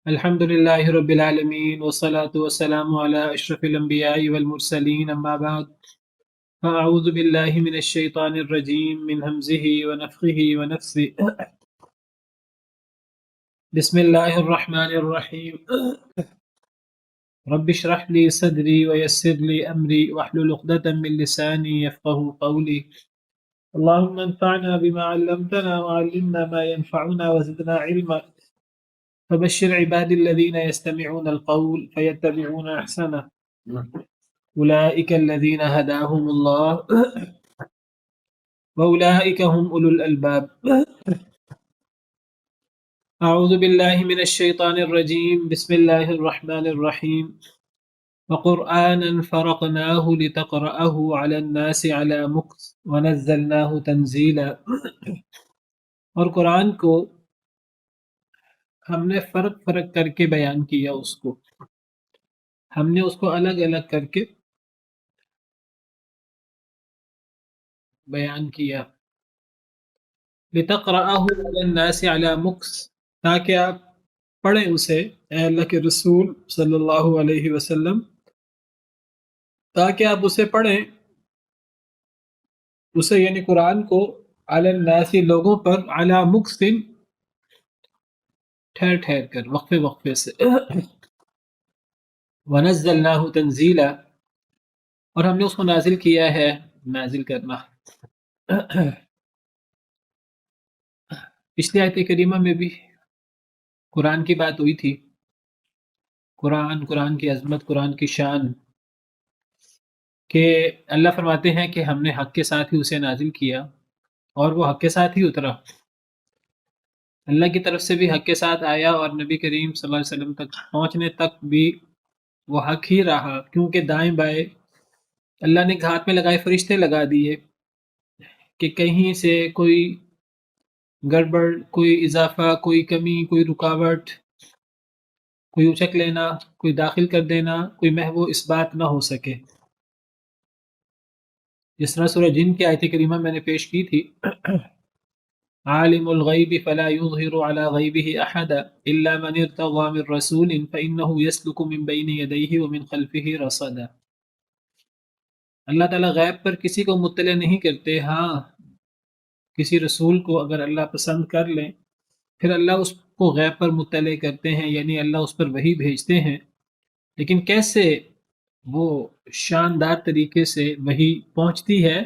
الحمد لله رب العالمين والصلاة والسلام على أشرف الأنبياء والمرسلين أما بعد فأعوذ بالله من الشيطان الرجيم من همزه ونفخه ونفثه بسم الله الرحمن الرحيم رب اشرح لي صدري ويسر لي أمري واحلل عقدة من لساني يفقه قولي اللهم انفعنا بما علمتنا وعلمنا ما ينفعنا وزدنا علما فبشر عبادي الذين يستمعون القول فيتبعون أحسنه أولئك الذين هداهم الله وأولئك هم أولو الألباب أعوذ بالله من الشيطان الرجيم بسم الله الرحمن الرحيم وقرآنا فرقناه لتقرأه على الناس على مكث ونزلناه تنزيلا اور قرآن کو ہم نے فرق فرق کر کے بیان کیا، ہم نے اس کو الگ الگ کر کے بیان کیا لتقرأه على الناس على مكث، تاکہ آپ پڑھیں اسے اے اللہ کے رسول صلی اللہ علیہ وسلم، تاکہ آپ اسے پڑھیں، اسے یعنی قرآن کو علی الناس لوگوں پر، علی مکث ٹھہر ٹھہر کر، وقفے وقفے سے، ونزلناہ تنزیلا، اور ہم نے اس کو نازل کیا ہے نازل کرنا۔ پچھلی آیت کریمہ میں بھی قرآن کی بات ہوئی تھی، قرآن کی عظمت، قرآن کی شان، کہ اللہ فرماتے ہیں کہ ہم نے حق کے ساتھ ہی اسے نازل کیا اور وہ حق کے ساتھ ہی اترا، اللہ کی طرف سے بھی حق کے ساتھ آیا، اور نبی کریم صلی اللہ علیہ وسلم تک پہنچنے تک بھی وہ حق ہی رہا، کیونکہ دائیں بائیں اللہ نے ہاتھ میں لگائے فرشتے لگا دیے کہ کہیں سے کوئی گڑبڑ، کوئی اضافہ، کوئی کمی، کوئی رکاوٹ، کوئی اچک لینا، کوئی داخل کر دینا، کوئی محو اس بات نہ ہو سکے۔ جس طرح سورہ جن کی آیت کریمہ میں نے پیش کی تھی، عالم الغیب فلا یظہر علی غیبہ احدا الا من ارتضی من رسول فانہ یسلک من بین یدیہ ومن خلفہ رصدا۔ اللہ تعالیٰ غیب پر کسی کو مطلع نہیں کرتے، ہاں کسی رسول کو اگر اللہ پسند کر لیں پھر اللہ اس کو غیب پر مطلع کرتے ہیں، یعنی اللہ اس پر وحی بھیجتے ہیں، لیکن کیسے؟ وہ شاندار طریقے سے وحی پہنچتی ہے،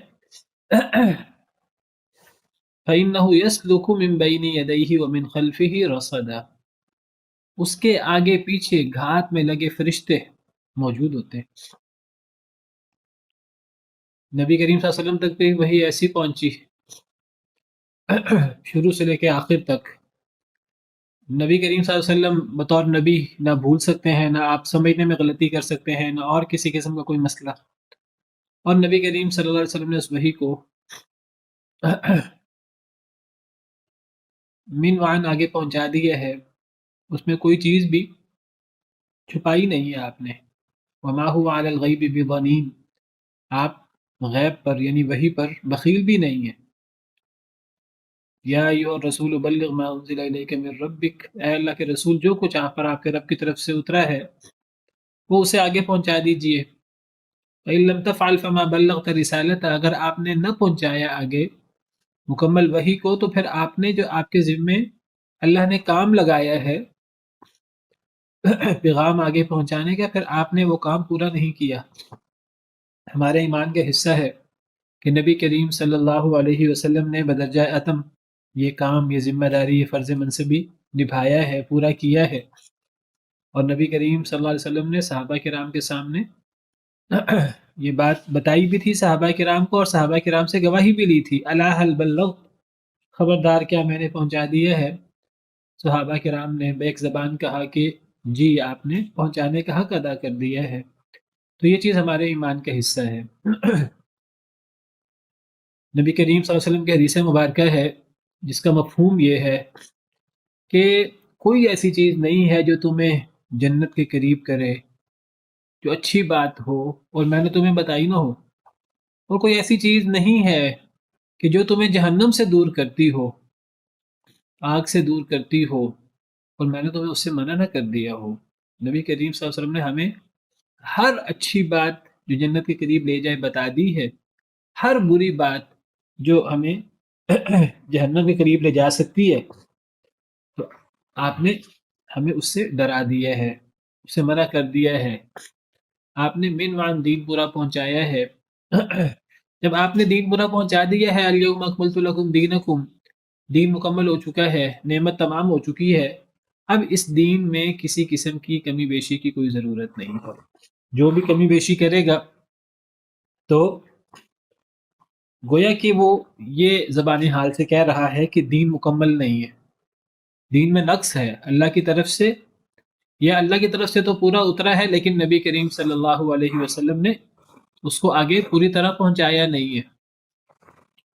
فَإِنَّهُ يَسْلُكُ مِن بَيْنِ يَدَيْهِ وَمِن خَلْفِهِ رَصَدًا، اس کے آگے پیچھے گھات میں لگے فرشتے موجود ہوتے ہیں۔ نبی کریم صلی اللہ علیہ وسلم تک بھی وحی ایسی پہنچی شروع سے لے کے آخر تک۔ نبی کریم صلی اللہ علیہ وسلم بطور نبی نہ بھول سکتے ہیں، نہ آپ سمجھنے میں غلطی کر سکتے ہیں، نہ اور کسی قسم کا کوئی مسئلہ، اور نبی کریم صلی اللہ علیہ وسلم نے اس وحی کو من وعن آگے پہنچا دیا ہے، اس میں کوئی چیز بھی چھپائی نہیں ہے آپ نے۔ وما هو علی الغیب بضنین، آپ غیب پر یعنی وحی پر بخیل بھی نہیں ہیں۔ یا ایھا الرسول بلغ ما انزل الیک من ربک، اے اللہ کے رسول جو کچھ آپ پر آپ کے رب کی طرف سے اترا ہے وہ اسے آگے پہنچا دیجئے۔ فإن لم تفعل فما بلغت رسالتہ، اگر آپ نے نہ پہنچایا آگے مکمل وحی کو تو پھر آپ نے جو آپ کے ذمے اللہ نے کام لگایا ہے پیغام آگے پہنچانے کا، پھر آپ نے وہ کام پورا نہیں کیا۔ ہمارے ایمان کا حصہ ہے کہ نبی کریم صلی اللہ علیہ وسلم نے بدرجہ اتم یہ کام، یہ ذمہ داری، یہ فرض منصبی نبھایا ہے، پورا کیا ہے، اور نبی کریم صلی اللہ علیہ وسلم نے صحابہ کرام کے سامنے یہ بات بتائی بھی تھی صحابہ کرام کو، اور صحابہ کرام سے گواہی بھی لی تھی، الا هل بلغت، خبردار کیا میں نے پہنچا دیا ہے؟ صحابہ کرام نے بیک زبان کہا کہ جی آپ نے پہنچانے کا حق ادا کر دیا ہے۔ تو یہ چیز ہمارے ایمان کا حصہ ہے۔ نبی کریم صلی اللہ علیہ وسلم کی حدیث مبارکہ ہے جس کا مفہوم یہ ہے کہ کوئی ایسی چیز نہیں ہے جو تمہیں جنت کے قریب کرے، جو اچھی بات ہو اور میں نے تمہیں بتائی نہ ہو، اور کوئی ایسی چیز نہیں ہے کہ جو تمہیں جہنم سے دور کرتی ہو، آگ سے دور کرتی ہو، اور میں نے تمہیں اس سے منع نہ کر دیا ہو۔ نبی کریم صلی اللہ علیہ وسلم نے ہمیں ہر اچھی بات جو جنت کے قریب لے جائے بتا دی ہے، ہر بری بات جو ہمیں جہنم کے قریب لے جا سکتی ہے تو آپ نے ہمیں اس سے ڈرا دیا ہے، اس سے منع کر دیا ہے۔ آپ نے من وعن دین پورا پہنچایا ہے۔ جب آپ نے دین پورا پہنچا دیا ہے، الیوم اکملت لکم دینکم، دین مکمل ہو چکا ہے، نعمت تمام ہو چکی ہے، اب اس دین میں کسی قسم کی کمی بیشی کی کوئی ضرورت نہیں ہے۔ جو بھی کمی بیشی کرے گا تو گویا کہ وہ یہ زبانی حال سے کہہ رہا ہے کہ دین مکمل نہیں ہے، دین میں نقص ہے اللہ کی طرف سے، یا اللہ کی طرف سے تو پورا اترا ہے لیکن نبی کریم صلی اللہ علیہ وسلم نے اس کو آگے پوری طرح پہنچایا نہیں ہے۔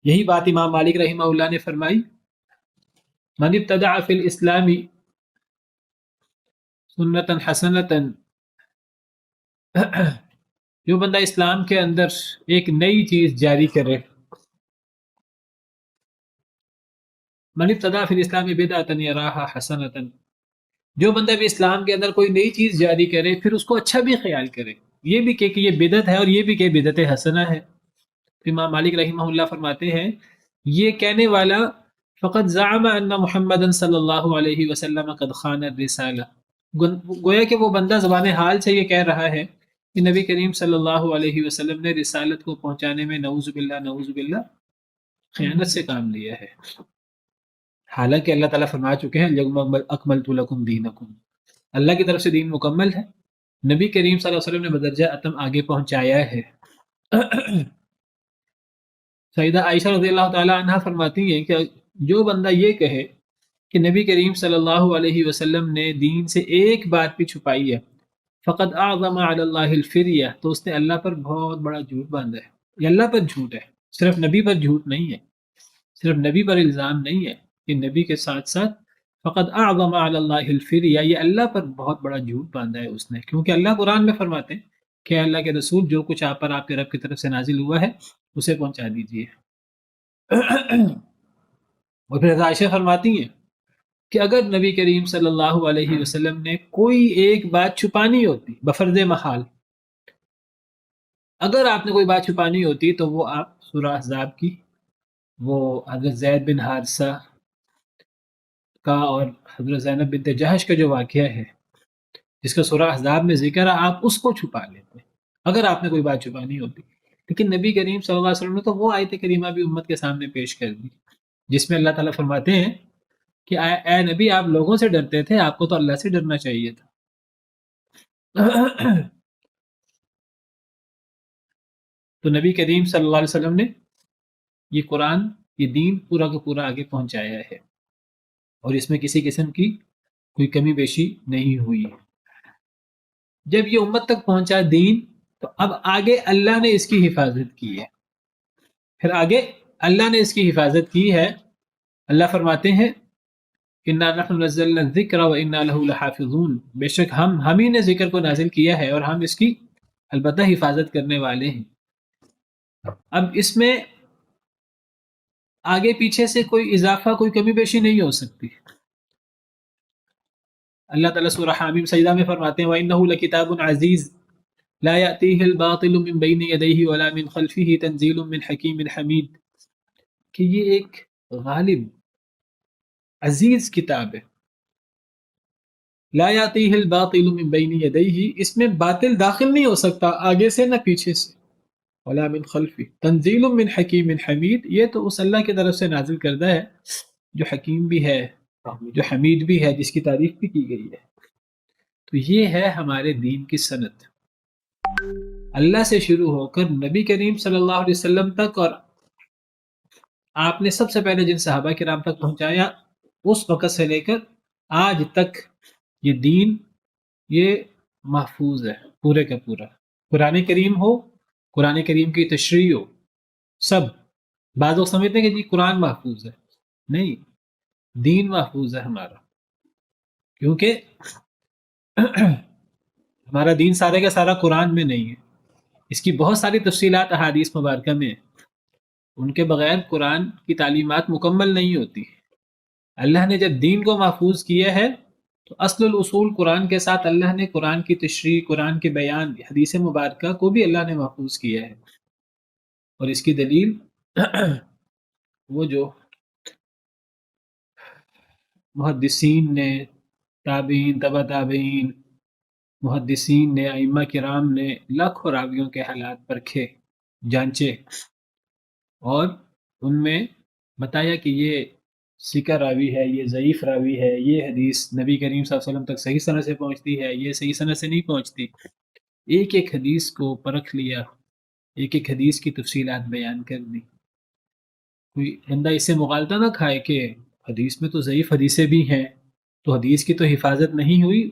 یہی بات امام مالک رحمہ اللہ نے فرمائی، من ابتدع فی الاسلام سنتا حسنتا، جو بندہ اسلام کے اندر ایک نئی چیز جاری کرے، من ابتدع فی الاسلام بدعتا یراہا حسنتا، جو بندہ بھی اسلام کے اندر کوئی نئی چیز جاری کرے پھر اس کو اچھا بھی خیال کرے، یہ بھی کہ یہ بدعت ہے اور یہ بھی کہ بدعت حسنہ ہے، امام مالک رحمہ اللہ فرماتے ہیں یہ کہنے والا فقط زعم ان محمد صلی اللہ علیہ وسلم قد خان الرسالہ، گویا کہ وہ بندہ زبان حال سے یہ کہہ رہا ہے کہ نبی کریم صلی اللہ علیہ وسلم نے رسالت کو پہنچانے میں نعوذ باللہ خیانت سے کام لیا ہے، حالانکہ اللہ تعالیٰ فرما چکے ہیں الیوم اکملت لکم دینکم، اللہ کی طرف سے دین مکمل ہے، نبی کریم صلی اللہ علیہ وسلم نے بدرجہ اتم آگے پہنچایا ہے۔ سیدہ عائشہ رضی اللہ تعالی عنہ فرماتی ہیں کہ جو بندہ یہ کہے کہ نبی کریم صلی اللہ علیہ وسلم نے دین سے ایک بات بھی چھپائی ہے، فقد اعظم علی اللہ الفریہ، تو اس نے اللہ پر بہت بڑا جھوٹ باندھا ہے، یہ اللہ پر جھوٹ ہے، صرف نبی پر جھوٹ نہیں ہے، صرف نبی پر الزام نہیں ہے، کہ نبی کے ساتھ ساتھ فقد اعظم علی اللہ الفریہ، یہ اللہ پر بہت بڑا جھوٹ باندھا ہے اس نے، کیونکہ اللہ قرآن میں فرماتے ہیں کہ اللہ کے رسول جو کچھ آپ پر آپ کے رب کی طرف سے نازل ہوا ہے اسے پہنچا دیجیے۔ اور پھر حضرت عائشہ فرماتی ہیں کہ اگر نبی کریم صلی اللہ علیہ وسلم نے کوئی ایک بات چھپانی ہوتی بفرض محال، اگر آپ نے کوئی بات چھپانی ہوتی تو وہ آپ سورہ احزاب کی وہ حضرت زید بن حارثہ کا اور حضرت زینب بنت جہش کا جو واقعہ ہے جس کا سورہ احزاب میں ذکر ہے، آپ اس کو چھپا لیتے اگر آپ نے کوئی بات چھپانی ہوتی، لیکن نبی کریم صلی اللہ علیہ وسلم نے تو وہ آیت کریمہ بھی امت کے سامنے پیش کر دی جس میں اللہ تعالیٰ فرماتے ہیں کہ اے نبی آپ لوگوں سے ڈرتے تھے، آپ کو تو اللہ سے ڈرنا چاہیے تھا۔ تو نبی کریم صلی اللہ علیہ وسلم نے یہ قرآن یہ دین پورا کا پورا آگے پہنچایا ہے اور اس میں کسی قسم کی کوئی کمی بیشی نہیں ہوئی۔ جب یہ امت تک پہنچا دین تو اب آگے اللہ نے اس کی حفاظت کی ہے، پھر آگے اللہ نے اس کی حفاظت کی ہے۔ اللہ فرماتے ہیں اِنَّا نَحْنُ نَزَّلْنَا الذِّكْرَ وَإِنَّا لَهُ لَحَافِظُونَ، بے شک ہم ہی نے ذکر کو نازل کیا ہے اور ہم اس کی البتہ حفاظت کرنے والے ہیں۔ اب اس میں آگے پیچھے سے کوئی اضافہ کوئی کمی بیشی نہیں ہو سکتی۔ اللہ تعالیٰ سورہ حامیم سجدہ میں فرماتے ہیں وَإِنَّهُ لَكِتَابٌ عَزِيزٌ لَا يَأْتِيهِ الْبَاطِلُ مِن بَيْنِ يَدَيْهِ وَلَا مِن خَلْفِهِ تَنزِيلٌ مِّن حَكِيمٍ حَمِيدٍ، کہ یہ ایک غالب عزیز کتاب ہے، لا یاتیہ الباطل من بین یدیہ، اس میں باطل داخل نہیں ہو سکتا آگے سے نہ پیچھے سے، ولا من خلفہ، تنزیل من حکیم حمید، یہ تو اس اللہ کی طرف سے نازل کردہ ہے جو حکیم بھی ہے جو حمید بھی ہے، جس کی تعریف بھی کی گئی ہے۔ تو یہ ہے ہمارے دین کی سند، اللہ سے شروع ہو کر نبی کریم صلی اللہ علیہ وسلم تک، اور آپ نے سب سے پہلے جن صحابہ کرام تک پہنچایا اس وقت سے لے کر آج تک یہ دین یہ محفوظ ہے پورے کا پورا، قرآن کریم ہو، قرآن کریم کی تشریح ہو، سب بعض لوگ سمجھتے ہیں کہ جی قرآن محفوظ ہے، نہیں، دین محفوظ ہے ہمارا، کیونکہ ہمارا دین سارے کا سارا قرآن میں نہیں ہے، اس کی بہت ساری تفصیلات احادیث مبارکہ میں ان کے بغیر قرآن کی تعلیمات مکمل نہیں ہوتی۔ اللہ نے جب دین کو محفوظ کیا ہے تو اصل الاصول قرآن کے ساتھ اللہ نے قرآن کی تشریح، قرآن کے بیان، حدیث مبارکہ کو بھی اللہ نے محفوظ کیا ہے. اور اس کی دلیل وہ جو محدثین نے، تابعین، تبع تابعین، محدثین نے، ائمہ کرام نے لاکھوں راویوں کے حالات پرکھے، جانچے، اور ان میں بتایا کہ یہ سکہ راوی ہے، یہ ضعیف راوی ہے، یہ حدیث نبی کریم صلی اللہ علیہ وسلم تک صحیح سند سے پہنچتی ہے، یہ صحیح سند سے نہیں پہنچتی. ایک ایک حدیث کو پرکھ لیا، ایک ایک حدیث کی تفصیلات بیان کر دی. کوئی بندہ اس سے مغالطہ نہ کھائے کہ حدیث میں تو ضعیف حدیثیں بھی ہیں، تو حدیث کی تو حفاظت نہیں ہوئی.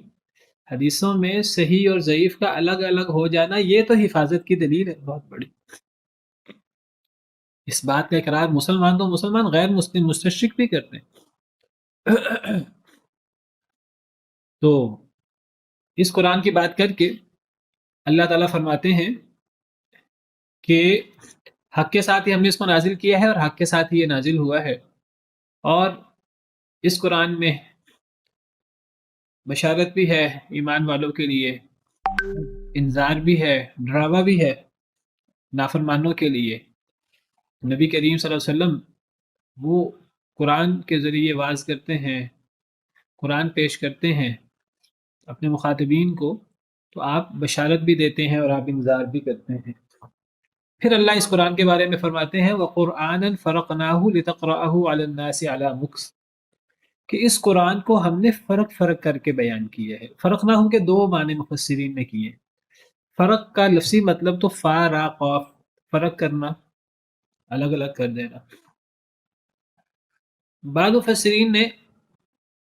حدیثوں میں صحیح اور ضعیف کا الگ الگ ہو جانا یہ تو حفاظت کی دلیل ہے بہت بڑی. اس بات کا اقرار مسلمان تو مسلمان، غیر مسلم مستشرق بھی کرتے ہیں. تو اس قرآن کی بات کر کے اللہ تعالیٰ فرماتے ہیں کہ حق کے ساتھ ہی ہم نے اس کو نازل کیا ہے اور حق کے ساتھ ہی یہ نازل ہوا ہے. اور اس قرآن میں بشارت بھی ہے ایمان والوں کے لیے، انذار بھی ہے، ڈراوا بھی ہے نافرمانوں کے لیے. نبی کریم صلی اللہ علیہ وسلم وہ قرآن کے ذریعے واعظ کرتے ہیں، قرآن پیش کرتے ہیں اپنے مخاطبین کو، تو آپ بشارت بھی دیتے ہیں اور آپ انذار بھی کرتے ہیں. پھر اللہ اس قرآن کے بارے میں فرماتے ہیں وَقُرْآنًا فَرَقْنَاهُ لِتَقْرَأَهُ عَلَى النَّاسِ عَلَى مُكْثٍ، کہ اس قرآن کو ہم نے فرق فرق کر کے بیان کیا ہے. فرقناہ کے دو معنی مفسرین نے کیے. فرق کا لفظی مطلب تو فا را قاف، فرق کرنا، الگ الگ کر دینا. بعض مفسرین نے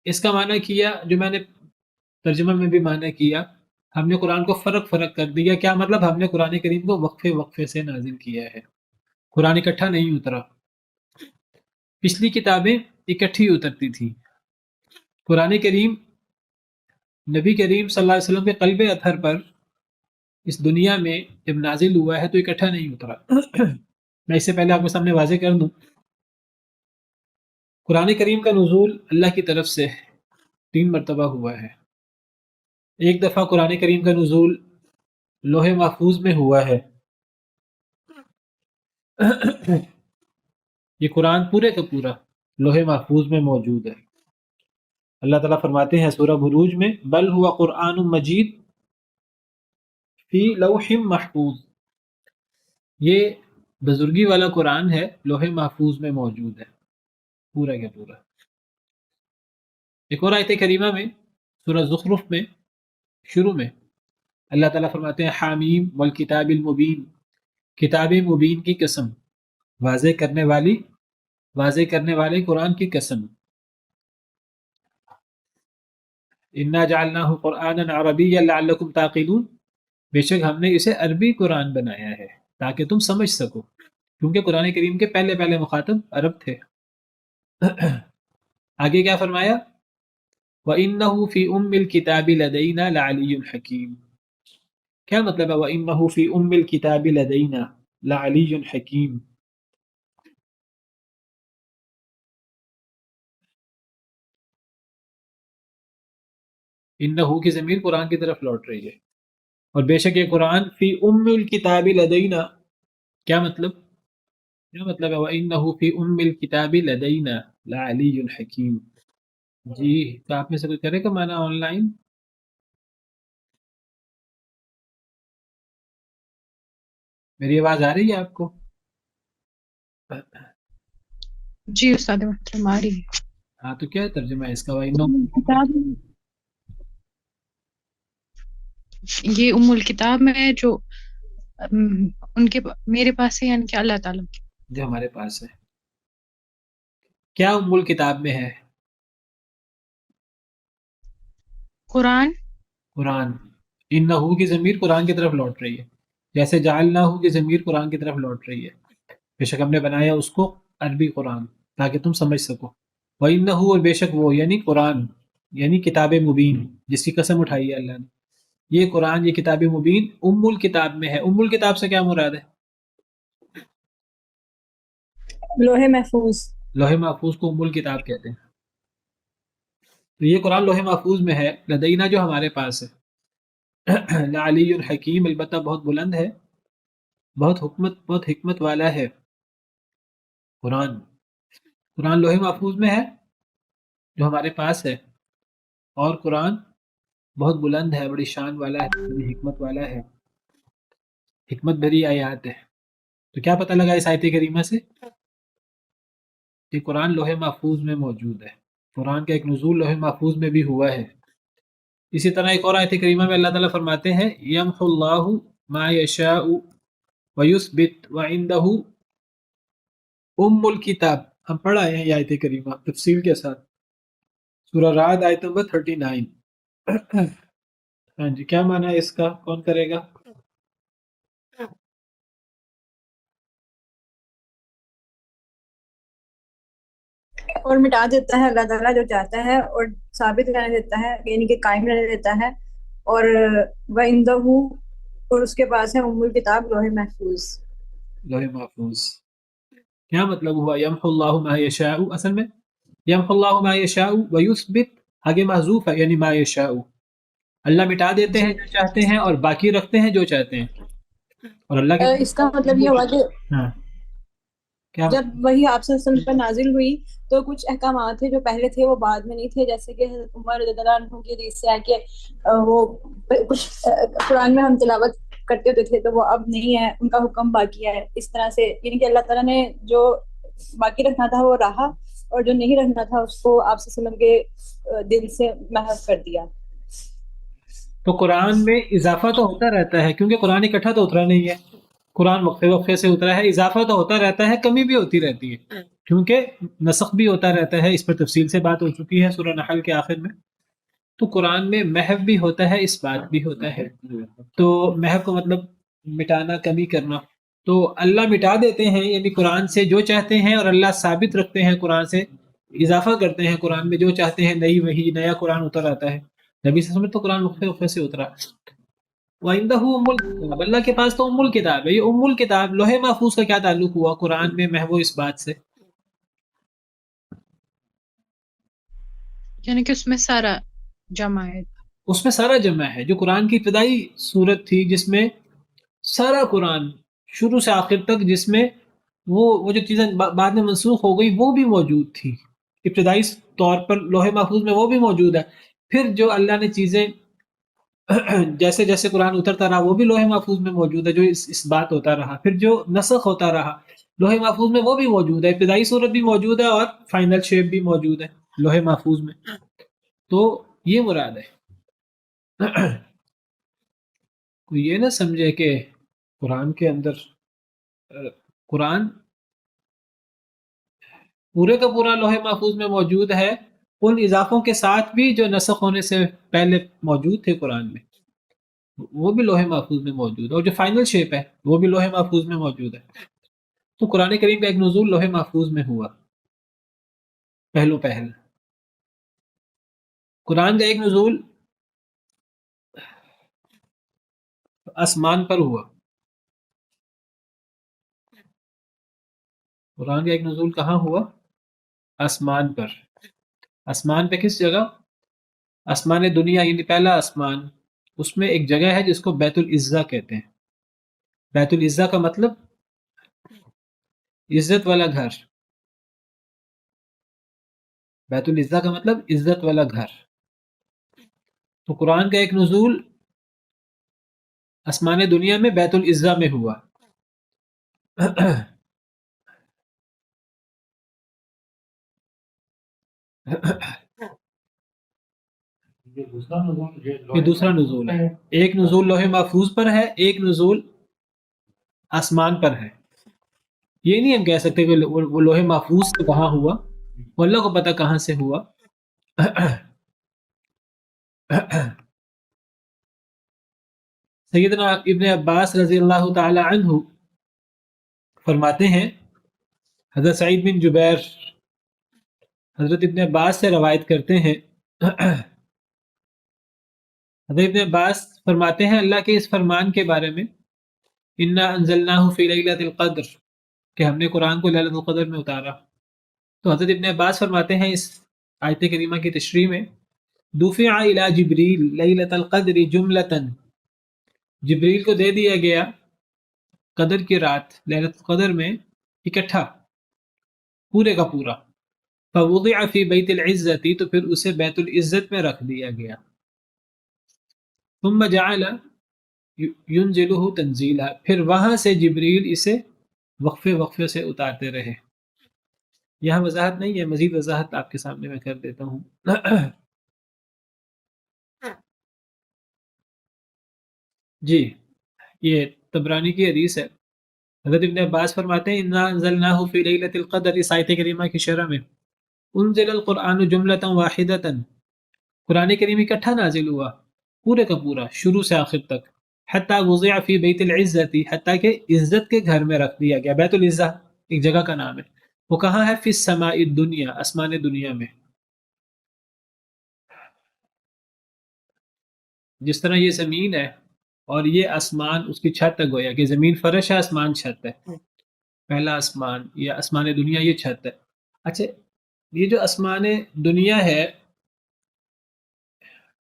اس کا معنی کیا جو میں نے ترجمہ میں بھی معنی کیا، ہم نے قرآن کو فرق فرق کر دیا. کیا مطلب؟ ہم نے قرآن کریم کو وقفے وقفے سے نازل کیا ہے، قرآن اکٹھا نہیں اترا. پچھلی کتابیں اکٹھی اترتی تھیں، قرآن کریم نبی کریم صلی اللہ علیہ وسلم کے قلب اطہر پر اس دنیا میں جب نازل ہوا ہے تو اکٹھا نہیں اترا. میں اس سے پہلے آپ کے سامنے واضح کر دوں، قرآن کریم کا نزول اللہ کی طرف سے 3 مرتبہ ہوا ہے. ایک دفعہ قرآن کریم کا نزول لوح محفوظ میں ہوا ہے. یہ قرآن پورے کا پورا لوح محفوظ میں موجود ہے. اللہ تعالیٰ فرماتے ہیں سورہ بروج میں بل ہوا قرآن مجید فی لوح محفوظ، یہ بزرگی والا قرآن ہے، لوح محفوظ میں موجود ہے پورا کا پورا. ایک اور آیت کریمہ میں سورہ زخرف میں شروع میں اللہ تعالیٰ فرماتے ہیں حامیم والکتاب المبین، کتاب مبین کی قسم، واضح کرنے والے قرآن کی قسم. انا جعلناہ قرآنا عربیا لعلکم تعقلون، بے شک ہم نے اسے عربی قرآن بنایا ہے تاکہ تم سمجھ سکو، کیونکہ قرآن کریم کے پہلے مخاطب عرب تھے. آگے کیا فرمایا وَإِنَّهُ فِي أُمِّ الْكِتَابِ لَدَيْنَا لَعَلِيٌّ حَكِيمٌ. کیا مطلب ہے وَإِنَّهُ فِي أُمِّ الْكِتَابِ لَدَيْنَا لَعَلِيٌّ حَكِيمٌ؟ انہو کی ضمیر قرآن کی طرف لوٹ رہی ہے، اور بے شک یہ قرآن فی ام الکتاب لدینا، کیا مطلب ہے وَإِنَّهُ فِي أُمِّ الْكِتَابِ لَدَيْنَا لَعَلِيٌّ حَكِيمٌ. جی تو آپ میں سے کوئی کرے گا معنی آن لائن؟ میری آواز آ رہی ہے آپ کو؟ جی استاد محترم آ رہی ہے. ہاں تو کیا ترجمہ ہے اس کا کتاب یہ ام الکتاب میں جو ان کے میرے پاس ہے، یعنی کہ اللہ تعالیٰ کی جو ہمارے پاس ہے، کیا ام الکتاب میں ہے؟ قرآن. قرآن. انہو کی ضمیر قرآن کی طرف لوٹ رہی ہے، جیسے جعلناہ کی ضمیر قرآن کی طرف لوٹ رہی ہے. بے شک ہم نے بنایا اس کو عربی قرآن تاکہ تم سمجھ سکو. وَإِنَّهُ، اور بے شک وہ یعنی قرآن، یعنی کتاب مبین جس کی قسم اٹھائی ہے اللہ نے، یہ قرآن، یہ کتاب مبین ام الکتاب میں ہے. ام الکتاب سے کیا مراد ہے؟ لوح محفوظ. لوح محفوظ کو ام الکتاب کہتے ہیں. تو یہ قرآن لوح محفوظ میں ہے، لدینا جو ہمارے پاس ہے، لعلی الحکیم، البتہ بہت بلند ہے، بہت حکمت والا ہے قرآن لوح محفوظ میں ہے جو ہمارے پاس ہے، اور قرآن بہت بلند ہے، بڑی شان والا ہے، بڑی حکمت والا ہے، حکمت بھری آیات ہے۔ تو کیا پتہ لگا اس آیت کریمہ سے کہ قرآن لوح محفوظ میں موجود ہے، قرآن کا ایک نزول لوح محفوظ میں بھی ہوا ہے۔ اسی طرح ایک اور آیت کریمہ میں اللہ تعالیٰ فرماتے ہیں یمحو اللہ ما یشاء ویثبت وعندہ الکتاب، ہم پڑھ آئے ہیں یہ آیت کریمہ تفصیل کے ساتھ، سورہ رعد آیت نمبر 39۔ ہاں جی، کیا معنی ہے اس کا، کون کرے گا؟ اور مٹا دیتا ہے اللہ تعالیٰ جو چاہتا ہے، اور ثابت رہنے دیتا ہے، یعنی کہ قائم رہنے دیتا ہے، اور وَعِندَهُ، اور اس کے پاس ہے الکتاب، لوح محفوظ۔ لوح محفوظ کیا مطلب ہوا؟ یمحو اللہ ما یشاء، اصل میں یمحو اللہ ما یشاء ویثبت آگے محذوف ہے، یعنی ما یشاء، اللہ مٹا دیتے ہیں جو چاہتے ہیں اور باقی رکھتے ہیں جو چاہتے ہیں، اور اللہ کے اس کا مطلب یہ ہوا کہ ہاں کیا جب وہی آپ صلی اللہ علیہ وسلم پر نازل ہوئی تو کچھ احکامات تھے جو پہلے تھے وہ بعد میں نہیں تھے، جیسے کہ حضرت عمر رضی اللہ عنہ کی حدیث سے ہے کہ وہ کچھ قرآن میں ہم تلاوت کرتے ہوتے تھے تو وہ اب نہیں ہے، ان کا حکم باقی ہے۔ اس طرح سے یعنی کہ اللہ تعالیٰ نے جو باقی رکھنا تھا وہ رہا، اور جو نہیں رکھنا تھا اس کو آپ صلی اللہ علیہ وسلم کے دل سے محو کر دیا۔ تو قرآن میں اضافہ تو ہوتا رہتا ہے، کیونکہ قرآن اکٹھا تو اترا نہیں ہے، قرآن وقفے وقفے سے اترا ہے، اضافہ تو ہوتا رہتا ہے، کمی بھی ہوتی رہتی ہے، کیونکہ نسخ بھی ہوتا رہتا ہے، اس پر تفصیل سے بات ہو چکی ہے سورہ نحل کے آخر میں۔ تو قرآن میں محو بھی ہوتا ہے، اس بات بھی ہوتا ہے، تو محو کا مطلب مٹانا، کمی کرنا، تو اللہ مٹا دیتے ہیں یعنی قرآن سے جو چاہتے ہیں، اور اللہ ثابت رکھتے ہیں، قرآن سے اضافہ کرتے ہیں، قرآن میں جو چاہتے ہیں، نئی وحی، نیا قرآن اتر آتا ہے۔ نبی صلی اللہ علیہ وسلم تو قرآن وقفے وقفے سے اترا۔ وَعِندَهُ أُمُّ الْكِتَابِ، اللہ کے پاس تو ام الکتاب ہے۔ یہ ام الکتاب لوح محفوظ کا کیا تعلق ہوا قرآن میں محو اس بات سے؟ یعنی کہ اس میں سارا جمع ہے۔ اس میں سارا جمع ہے، جو قرآن کی ابتدائی صورت تھی جس میں سارا قرآن شروع سے آخر تک، جس میں وہ جو چیزیں بعد میں منسوخ ہو گئی وہ بھی موجود تھی، ابتدائی طور پر لوح محفوظ میں وہ بھی موجود ہے۔ پھر جو اللہ نے چیزیں جیسے جیسے قرآن اترتا رہا وہ بھی لوح محفوظ میں موجود ہے، جو اس بات ہوتا رہا، پھر جو نسخ ہوتا رہا لوح محفوظ میں وہ بھی موجود ہے، ابتدائی صورت بھی موجود ہے اور فائنل شیپ بھی موجود ہے لوح محفوظ میں۔ تو یہ مراد ہے، کوئی یہ نہ سمجھے کہ قرآن کے اندر قرآن پورے کا پورا لوح محفوظ میں موجود ہے، ان اضافوں کے ساتھ بھی جو نسخ ہونے سے پہلے موجود تھے قرآن میں، وہ بھی لوح محفوظ میں موجود ہے، اور جو فائنل شیپ ہے وہ بھی لوح محفوظ میں موجود ہے۔ تو قرآن کریم کا ایک نزول لوح محفوظ میں ہوا، پہلو پہل قرآن کا ایک نزول آسمان پر ہوا، قرآن کا ایک نزول کہاں ہوا؟ آسمان پر۔ آسمان پہ کس جگہ؟ آسمان دنیا یعنی پہلا آسمان، اس میں ایک جگہ ہے جس کو بیت العزہ کہتے ہیں۔ بیت العزہ کا مطلب عزت والا گھر، بیت العزہ کا مطلب عزت والا گھر۔ تو قرآن کا ایک نزول آسمان دنیا میں بیت العزہ میں ہوا۔ یہ دوسرا نزول ہے، ایک نزول لوح محفوظ پر ہے، ایک نزول آسمان پر ہے۔ یہ نہیں ہم کہہ سکتے کہ وہ لوح محفوظ سے کہاں ہوا، وہ اللہ کو پتہ کہاں سے ہوا۔ سیدنا ابن عباس رضی اللہ تعالی عنہ فرماتے ہیں، حضرت سعید بن جبیر حضرت ابن عباس سے روایت کرتے ہیں، حضرت ابن عباس فرماتے ہیں اللہ کے اس فرمان کے بارے میں، انا انزلناہ فی لیلۃ القدر، کہ ہم نے قرآن کو لیلۃ القدر میں اتارا۔ تو حضرت ابن عباس فرماتے ہیں اس آیت کریمہ کی تشریح میں دفع الى جبریل لیلۃ القدر جملۃ، جبریل کو دے دیا گیا قدر کی رات لیلۃ القدر میں اکٹھا پورے کا پورا، فوضع فی بیت العزت، تو پھر اسے بیت العزت میں رکھ دیا گیا، ثم جعل ینزلہ تنزیلا، پھر وہاں سے جبریل اسے وقفے وقفے سے اتارتے رہے۔ یہاں وضاحت نہیں ہے، مزید وضاحت آپ کے سامنے میں کر دیتا ہوں۔ جی یہ طبرانی کی حدیث ہے، حضرت ابن عباس فرماتے ہیں انا انزلناہ فی لیلۃ القدر، اس آیت کریمہ کی شرح میں انزل القرآن جملۃ واحدۃ، قرآن کریم اکٹھا نازل ہوا پورے کا پورا شروع سے آخر تک، حتی وضع فی بیت العزت، حتیٰ کہ عزت کے گھر میں رکھ دیا گیا۔ بیت العزہ ایک جگہ کا نام ہے، وہ کہاں ہے؟ فی السماء الدنیا، آسمان دنیا میں۔ جس طرح یہ زمین ہے اور یہ آسمان اس کی چھت ہے، گویا کہ زمین فرش ہے، آسمان چھت ہے، پہلا آسمان یا آسمان دنیا یہ چھت ہے۔ اچھا یہ جو آسمان دنیا ہے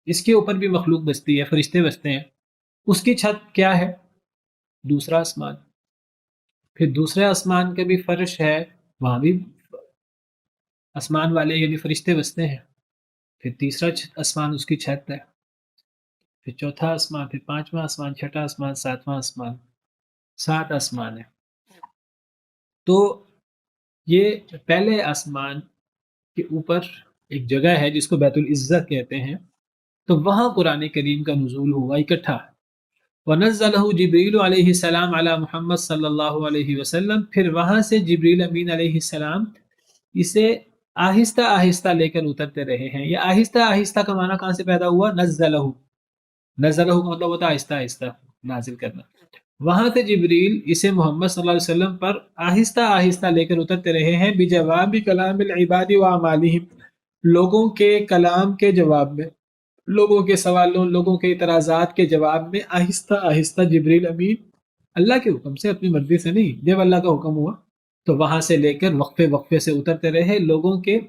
اس کے اوپر بھی مخلوق بستی ہے، فرشتے بستے ہیں، اس کی چھت کیا ہے؟ دوسرا آسمان، پھر دوسرے آسمان کا بھی فرش ہے، وہاں بھی آسمان والے یعنی فرشتے بستے ہیں، پھر تیسرا آسمان اس کی چھت ہے، پھر چوتھا آسمان، پھر پانچواں آسمان، چھٹا آسمان، ساتواں آسمان، 7 آسمان ہے۔ تو یہ پہلے آسمان کے اوپر ایک جگہ ہے جس کو بیت العزہ کہتے ہیں، تو وہاں قرآن کریم کا نزول ہوا اکٹھا۔ وَنَزَّلَهُ جبریل علیہ السلام علی محمد صلی اللہ علیہ وسلم، پھر وہاں سے جبریل امین علیہ السلام اسے آہستہ آہستہ لے کر اترتے رہے ہیں۔ یہ آہستہ آہستہ کا معنی کہاں سے پیدا ہوا؟ نزلہ، نزلہ کا مطلب ہوتا ہے آہستہ آہستہ نازل کرنا۔ وہاں سے جبریل اسے محمد صلی اللہ علیہ وسلم پر آہستہ آہستہ لے کر اترتے رہے ہیں، بجواب کلام العباد واعمالہم، لوگوں کے کلام کے جواب میں، لوگوں کے سوالوں، لوگوں کے اعتراضات کے جواب میں آہستہ آہستہ جبریل امین اللہ کے حکم سے، اپنی مرضی سے نہیں، جب اللہ کا حکم ہوا تو وہاں سے لے کر وقفے وقفے سے اترتے رہے، لوگوں کے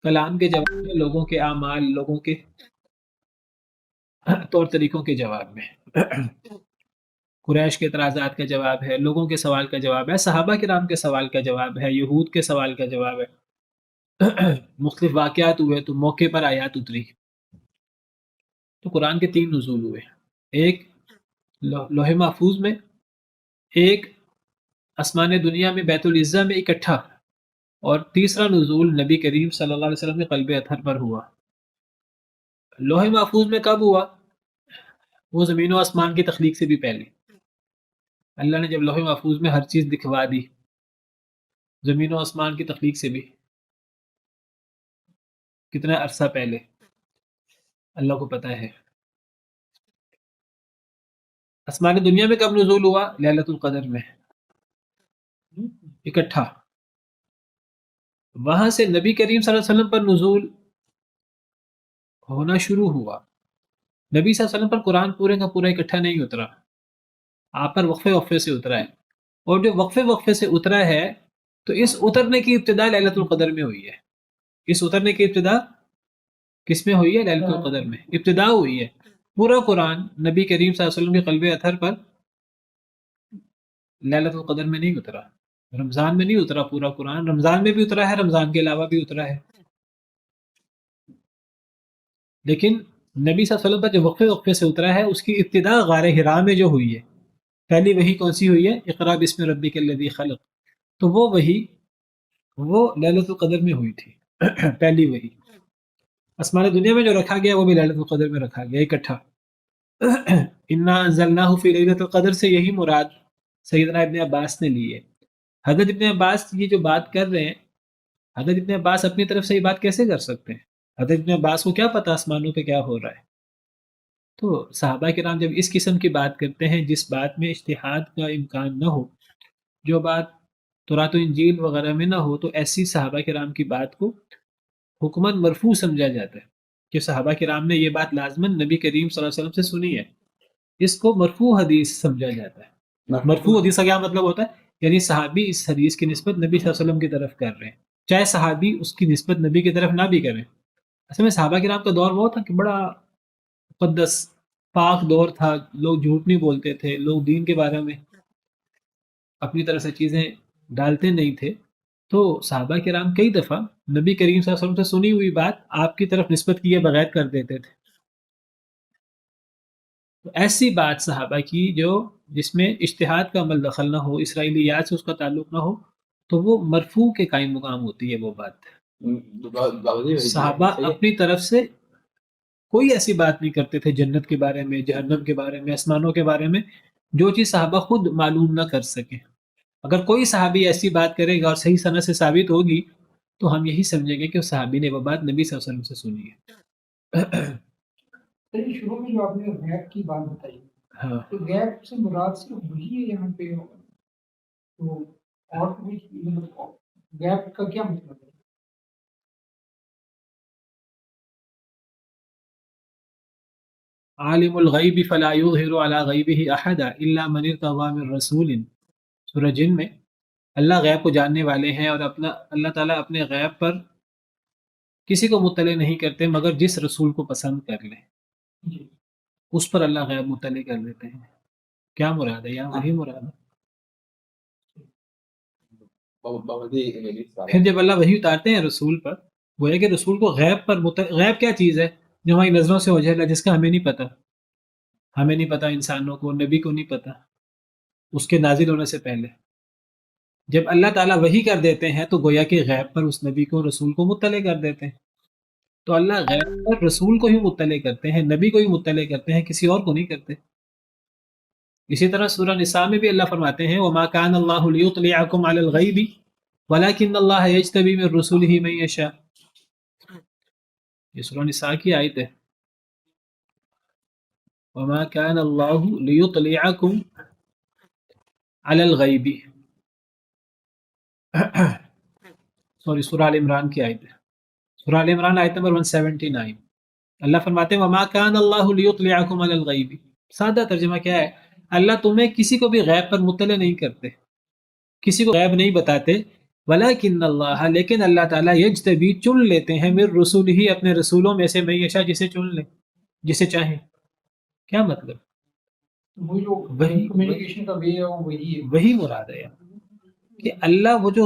کلام کے جواب میں، لوگوں کے اعمال، لوگوں کے طور طریقوں کے جواب میں۔ قریش کے اعتراضات کا جواب ہے، لوگوں کے سوال کا جواب ہے، صحابہ کرام کے سوال کا جواب ہے، یہود کے سوال کا جواب ہے، مختلف واقعات ہوئے تو موقع پر آیات اتری۔ تو قرآن کے 3 نزول ہوئے، ایک لوح محفوظ میں، ایک آسمان دنیا میں بیت العزہ میں اکٹھا، اور تیسرا نزول نبی کریم صلی اللہ علیہ وسلم کے قلب اطہر پر ہوا۔ لوح محفوظ میں کب ہوا؟ وہ زمین و آسمان کی تخلیق سے بھی پہلے اللہ نے جب لوح محفوظ میں ہر چیز دکھوا دی، زمین و آسمان کی تخلیق سے بھی کتنا عرصہ پہلے اللہ کو پتہ ہے۔ آسمان دنیا میں کب نزول ہوا؟ لیلۃ القدر میں اکٹھا۔ وہاں سے نبی کریم صلی اللہ علیہ وسلم پر نزول ہونا شروع ہوا۔ نبی صلی اللہ علیہ وسلم پر قرآن پورے کا پورا اکٹھا نہیں اترا، آپ پر وقفے وقفے سے اترا ہے، اور جو وقفے وقفے سے اترا ہے تو اس اترنے کی ابتدا لیلۃ القدر میں ہوئی ہے۔ اس اترنے کی ابتدا کس میں ہوئی ہے؟ لیلۃ القدر میں ابتدا ہوئی ہے۔ پورا قرآن نبی کریم صلی اللہ علیہ وسلم کے قلب اطہر پر لیلۃ القدر میں نہیں اترا، رمضان میں نہیں اترا پورا قرآن، رمضان میں بھی اترا ہے، رمضان کے علاوہ بھی اترا ہے، لیکن نبی صلی اللہ علیہ وسلم پر جو وقفے وقفے سے اترا ہے اس کی ابتدا غار حرا میں جو ہوئی ہے۔ پہلی وحی کون سی ہوئی ہے؟ اقرا بسم ربک الذی خلق، تو وہ وحی وہ لیلۃ القدر میں ہوئی تھی، پہلی وحی۔ آسمان دنیا میں جو رکھا گیا وہ بھی لیلۃ القدر میں رکھا گیا اکٹھا۔ انا انزلناہ فی لیلۃ القدر سے یہی مراد سیدنا ابن عباس نے لی ہے۔ حضرت ابن عباس یہ جو بات کر رہے ہیں، حضرت ابن عباس اپنی طرف سے یہ بات کیسے کر سکتے ہیں؟ حضرت ابن عباس کو کیا پتہ آسمانوں پہ کیا ہو رہا ہے؟ تو صحابہ کرام جب اس قسم کی بات کرتے ہیں جس بات میں اجتہاد کا امکان نہ ہو، جو بات تورات و انجیل وغیرہ میں نہ ہو، تو ایسی صحابہ کرام کی بات کو حکماً مرفوع سمجھا جاتا ہے کہ صحابہ کرام نے یہ بات لازماً نبی کریم صلی اللہ علیہ وسلم سے سنی ہے، اس کو مرفوع حدیث سمجھا جاتا ہے۔ مرفوع حدیث کا کیا مطلب ہوتا ہے؟ یعنی صحابی اس حدیث کی نسبت نبی صلی اللہ علیہ وسلم کی طرف کر رہے ہیں، چاہے صحابی اس کی نسبت نبی کی طرف نہ بھی کریں، اصل میں صحابہ کرام کا دور وہ تھا کہ بڑا مقدس پاک دور تھا، لوگ جھوٹ نہیں بولتے تھے، لوگ دین کے بارے میں اپنی طرح سے چیزیں ڈالتے نہیں تھے. تو صحابہ کرام کئی دفعہ نبی کریم صلی اللہ علیہ وسلم سے سنی ہوئی بات آپ کی طرف نسبت کیے بغیر کر دیتے تھے. تو ایسی بات صحابہ کی جس میں اجتہاد کا عمل دخل نہ ہو، اسرائیلیات سے اس کا تعلق نہ ہو، تو وہ مرفوع کے قائم مقام ہوتی ہے وہ بات. صحابہ اپنی طرف سے کوئی ایسی بات نہیں کرتے تھے جنت کے بارے میں، جہنم کے بارے میں، آسمانوں کے بارے میں، جو چیز صحابہ خود معلوم نہ کر سکیں. اگر کوئی صحابی ایسی بات کرے گا اور صحیح سند سے ثابت ہوگی تو ہم یہی سمجھیں گے کہ اس صحابی نے وہ بات نبی صلی اللہ علیہ وسلم سے سنی ہے. شروع میں جو آپ نے غیب کی بات بتائی، ہاں، تو غیب سے مراد صرف وہی ہے یہاں پہ، تو اور غیب کا کیا مطلب ہے؟ عالم الغیب فلا یظہر علی غیبہ احدا الا من ارتضی من رسول. سورہ جن میں اللہ غیب کو جاننے والے ہیں اور اللہ تعالیٰ اپنے غیب پر کسی کو مطلع نہیں کرتے مگر جس رسول کو پسند کر لیں، اس پر اللہ غیب مطلع کر دیتے ہیں. کیا مراد ہے یہاں؟ وہی مراد ہے. پھر جب اللہ وحی اتارتے ہیں رسول پر، وہ ہے کہ رسول کو غیب پر غیب کیا چیز ہے جو ہماری نظروں سے اوجھل ہے، جس کا ہمیں نہیں پتہ. ہمیں نہیں پتہ، انسانوں کو، نبی کو نہیں پتہ اس کے نازل ہونے سے پہلے. جب اللہ تعالیٰ وحی کر دیتے ہیں تو گویا کہ غیب پر اس نبی کو، رسول کو مطلع کر دیتے ہیں. تو اللہ غیب پر رسول کو ہی مطلع کرتے ہیں، نبی کو ہی مطلع کرتے ہیں، کسی اور کو نہیں کرتے. اسی طرح سورہ نساء میں بھی اللہ فرماتے ہیں وَمَا كَانَ اللَّهُ لِيُطْلِعَكُمْ عَلَى الْغَيْبِ وَلَكِنَّ اللَّهَ يَجْتَبِي مِن رُّسُلِهِ مَن يَشَاءُ. یہ سورہ نساء کی آیت ہے. وَمَا كَانَ اللَّهُ لِيُطْلِعَكُمْ عَلَى الْغَيْبِ، سوری سورہ آل عمران کی آیت ہے. سورہ آل عمران آیت نمبر 179. اللہ فرماتے ہیں وَمَا كَانَ اللَّهُ لِيُطْلِعَكُمْ عَلَى الْغَيْبِ. سادہ ترجمہ کیا ہے؟ اللہ تمہیں کسی کو بھی غیب پر مطلع نہیں کرتے، کسی کو غیب نہیں بتاتے. وَلَكِنَّ اللَّهَ، لیکن اللہ تعالیٰ یجتبی، چن لیتے ہیں، من رسولہ، اپنے رسولوں میں سے، من یشاء، جسے چن لیں، جسے چاہیں. کیا مطلب؟ وہی جو کمیونیکیشن کا وے ہے وہ وہی ہے. وہی مراد ہے کہ اللہ وہ جو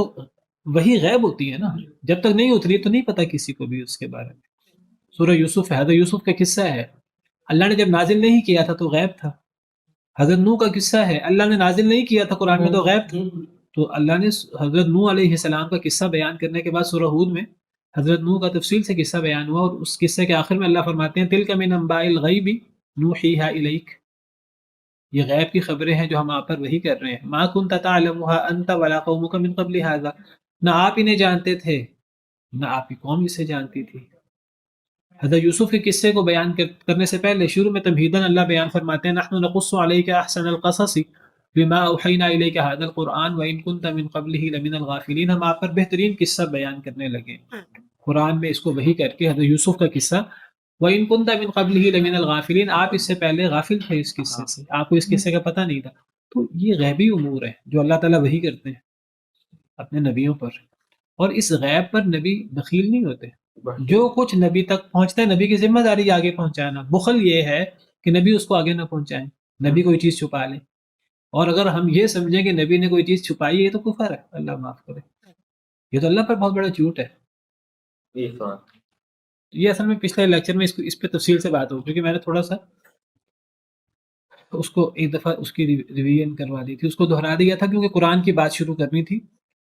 وہی غیب ہوتی ہے نا، جب تک نہیں اتری تو نہیں پتا کسی کو بھی اس کے بارے میں. سورہ یوسف ہے، حضرت یوسف کا قصہ ہے. اللہ نے جب نازل نہیں کیا تھا تو غیب تھا. حضرت نوح کا قصہ ہے، اللہ نے نازل نہیں کیا تھا قرآن میں تو غیب تھا. تو اللہ نے حضرت نوح علیہ السلام کا قصہ بیان کرنے کے بعد سورہ ہود میں حضرت نوح کا تفصیل سے قصہ بیان ہوا، اور اس قصے کے آخر میں اللہ فرماتے ہیں تِلْکَ مِنْ أَنْبَاءِ الْغَیْبِ نُوحِیہا إِلَیْکَ. یہ غیب کی خبریں ہیں جو ہم آپ پر وحی کر رہے ہیں. مَا كُنْتَ تَعْلَمُهَا أَنْتَ وَلَا قَوْمُكَ مِنْ قَبْلِ هَذَا، نہ آپ انہیں جانتے تھے نہ آپ کی قوم اسے جانتی تھی. حضرت یوسف کے قصے کو بیان کرنے سے پہلے شروع میں تمہیداً اللہ بیان فرماتے ہیں نحن نقص علیک احسن القصص بما اوحینا الیک هذا القرآن وان كنت من قبله لمن الغافلین. ہم آپ پر بہترین قصہ بیان کرنے لگے قرآن میں، اس کو وحی کر کے حضرت یوسف کا قصہ. وان كنت من قبله لمن الغافلین، آپ اس سے پہلے غافل تھے اس قصے سے، آپ کو اس قصے کا پتہ نہیں تھا. تو یہ غیبی امور ہے جو اللہ تعالیٰ وحی کرتے ہیں اپنے نبیوں پر، اور اس غیب پر نبی بخیل نہیں ہوتے. جو کچھ نبی تک پہنچتا ہے نبی کی ذمہ داری آگے پہنچانا. بخل یہ ہے کہ نبی اس کو آگے نہ پہنچائیں، نبی کوئی چیز چھپا لیں. اور اگر ہم یہ سمجھیں کہ نبی نے کوئی چیز چھپائی ہے یہ تو کفر ہے، اللہ معاف کرے. یہ تو اللہ پر بہت بڑا جھوٹ ہے. یہ اصل میں پچھلے لیکچر میں اس پہ تفصیل سے بات ہو چکی، میں نے تھوڑا سا اس کو ایک دفعہ اس کی ریویژن کروا دی تھی، اس کو دہرا دیا تھا کیونکہ قرآن کی بات شروع کرنی تھی.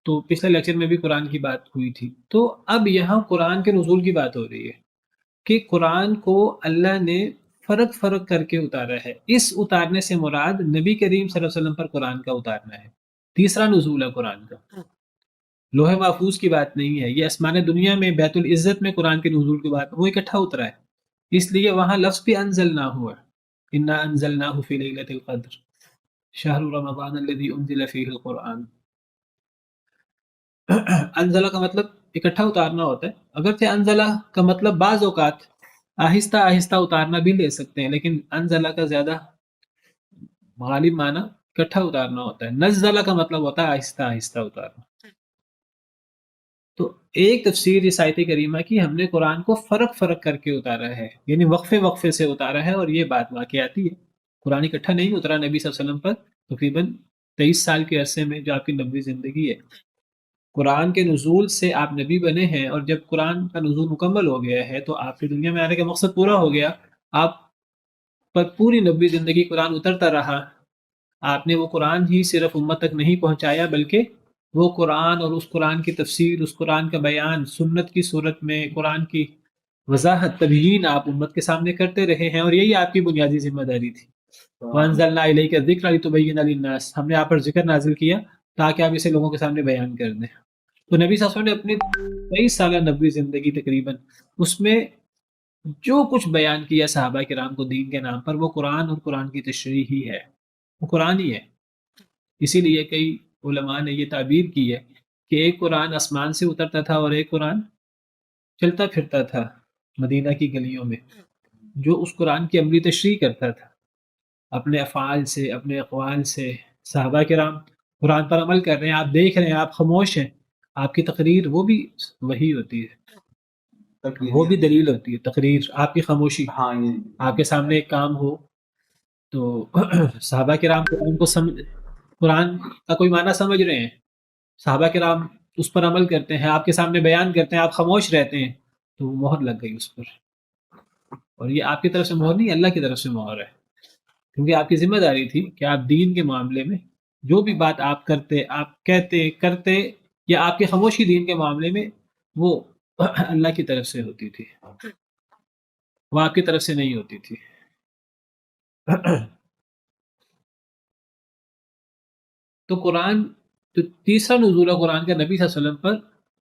تو پچھلے لیکچر میں بھی قرآن کی بات ہوئی تھی. تو اب یہاں قرآن کے نزول کی بات ہو رہی ہے کہ قرآن کو اللہ نے فرق کر کے اتارا ہے. اس اتارنے سے مراد نبی کریم صلی اللہ علیہ وسلم پر قرآن کا اتارنا ہے. تیسرا نزول ہے قرآن کا، لوح محفوظ کی بات نہیں ہے. یہ آسمان دنیا میں بیت العزت میں قرآن کے نزول کی بات، وہ اکٹھا اترا ہے. اس لیے وہاں لفظ بھی انزلناہ ہوا، انا انزلناہ فی لیلۃ القدر شہر رمضان الذی انزل فیہ القرآن. انزلہ کا مطلب اکٹھا اتارنا ہوتا ہے، اگرچہ انزلہ کا مطلب بعض اوقات آہستہ آہستہ اتارنا بھی لے سکتے ہیں، لیکن انزلہ کا زیادہ غالب معنی اکٹھا اتارنا ہوتا ہے. نزلہ کا مطلب ہوتا ہے آہستہ آہستہ اتارنا. تو ایک تفسیر اس آیت کریمہ کی ہم نے قرآن کو فرق کر کے اتارا ہے، یعنی وقفے سے اتارا ہے، اور یہ بات واقعاتی ہے۔ قرآن اکٹھا نہیں اترا نبی صلی اللہ علیہ وسلم پر تقریباً 23 سال کے عرصے میں جو آپ کی نبوی زندگی ہے۔ قرآن کے نزول سے آپ نبی بنے ہیں، اور جب قرآن کا نزول مکمل ہو گیا ہے تو آپ کی دنیا میں آنے کا مقصد پورا ہو گیا۔ آپ پر پوری نبوی زندگی قرآن اترتا رہا۔ آپ نے وہ قرآن ہی صرف امت تک نہیں پہنچایا، بلکہ وہ قرآن اور اس قرآن کی تفسیر، اس قرآن کا بیان سنت کی صورت میں، قرآن کی وضاحت تبیین آپ امت کے سامنے کرتے رہے ہیں، اور یہی آپ کی بنیادی ذمہ داری تھی۔ وَأَنزَلْنَا إِلَيْكَ الذِّكْرَ لِتُبَيِّنَ لِلنَّاسِ، ہم نے آپ پر ذکر نازل کیا تاکہ آپ اسے لوگوں کے سامنے بیان کر دیں۔ تو نبی صلی اللہ علیہ وسلم نے اپنی 23 سالہ نبوی زندگی تقریباً اس میں جو کچھ بیان کیا صحابہ کرام کو دین کے نام پر، وہ قرآن اور قرآن کی تشریح ہی ہے، وہ قرآن ہی ہے۔ اسی لیے کئی علماء نے یہ تعبیر کی ہے کہ ایک قرآن آسمان سے اترتا تھا اور ایک قرآن چلتا پھرتا تھا مدینہ کی گلیوں میں، جو اس قرآن کی عملی تشریح کرتا تھا اپنے افعال سے، اپنے اقوال سے۔ صحابہ کرام قرآن پر عمل کر رہے ہیں، آپ دیکھ رہے ہیں، آپ خاموش ہیں، آپ کی تقریر وہ بھی وہی ہوتی ہے، وہ بھی دلیل ہوتی ہے۔ تقریر، آپ کی خاموشی، آپ کے سامنے ایک کام ہو تو صحابہ کرام قرآن کا کوئی معنی سمجھ رہے ہیں، صحابہ کرام اس پر عمل کرتے ہیں، آپ کے سامنے بیان کرتے ہیں، آپ خاموش رہتے ہیں، تو وہ مہر لگ گئی اس پر۔ اور یہ آپ کی طرف سے مہر نہیں، اللہ کی طرف سے مہر ہے، کیونکہ آپ کی ذمہ داری تھی کہ آپ دین کے معاملے میں جو بھی بات آپ کرتے، آپ کرتے یا آپ کی خاموشی دین کے معاملے میں، وہ اللہ کی طرف سے ہوتی تھی، وہ آپ کی طرف سے نہیں ہوتی تھی۔ تو قرآن، تو تیسرا نزول قرآن کا نبی صلی اللہ علیہ وسلم پر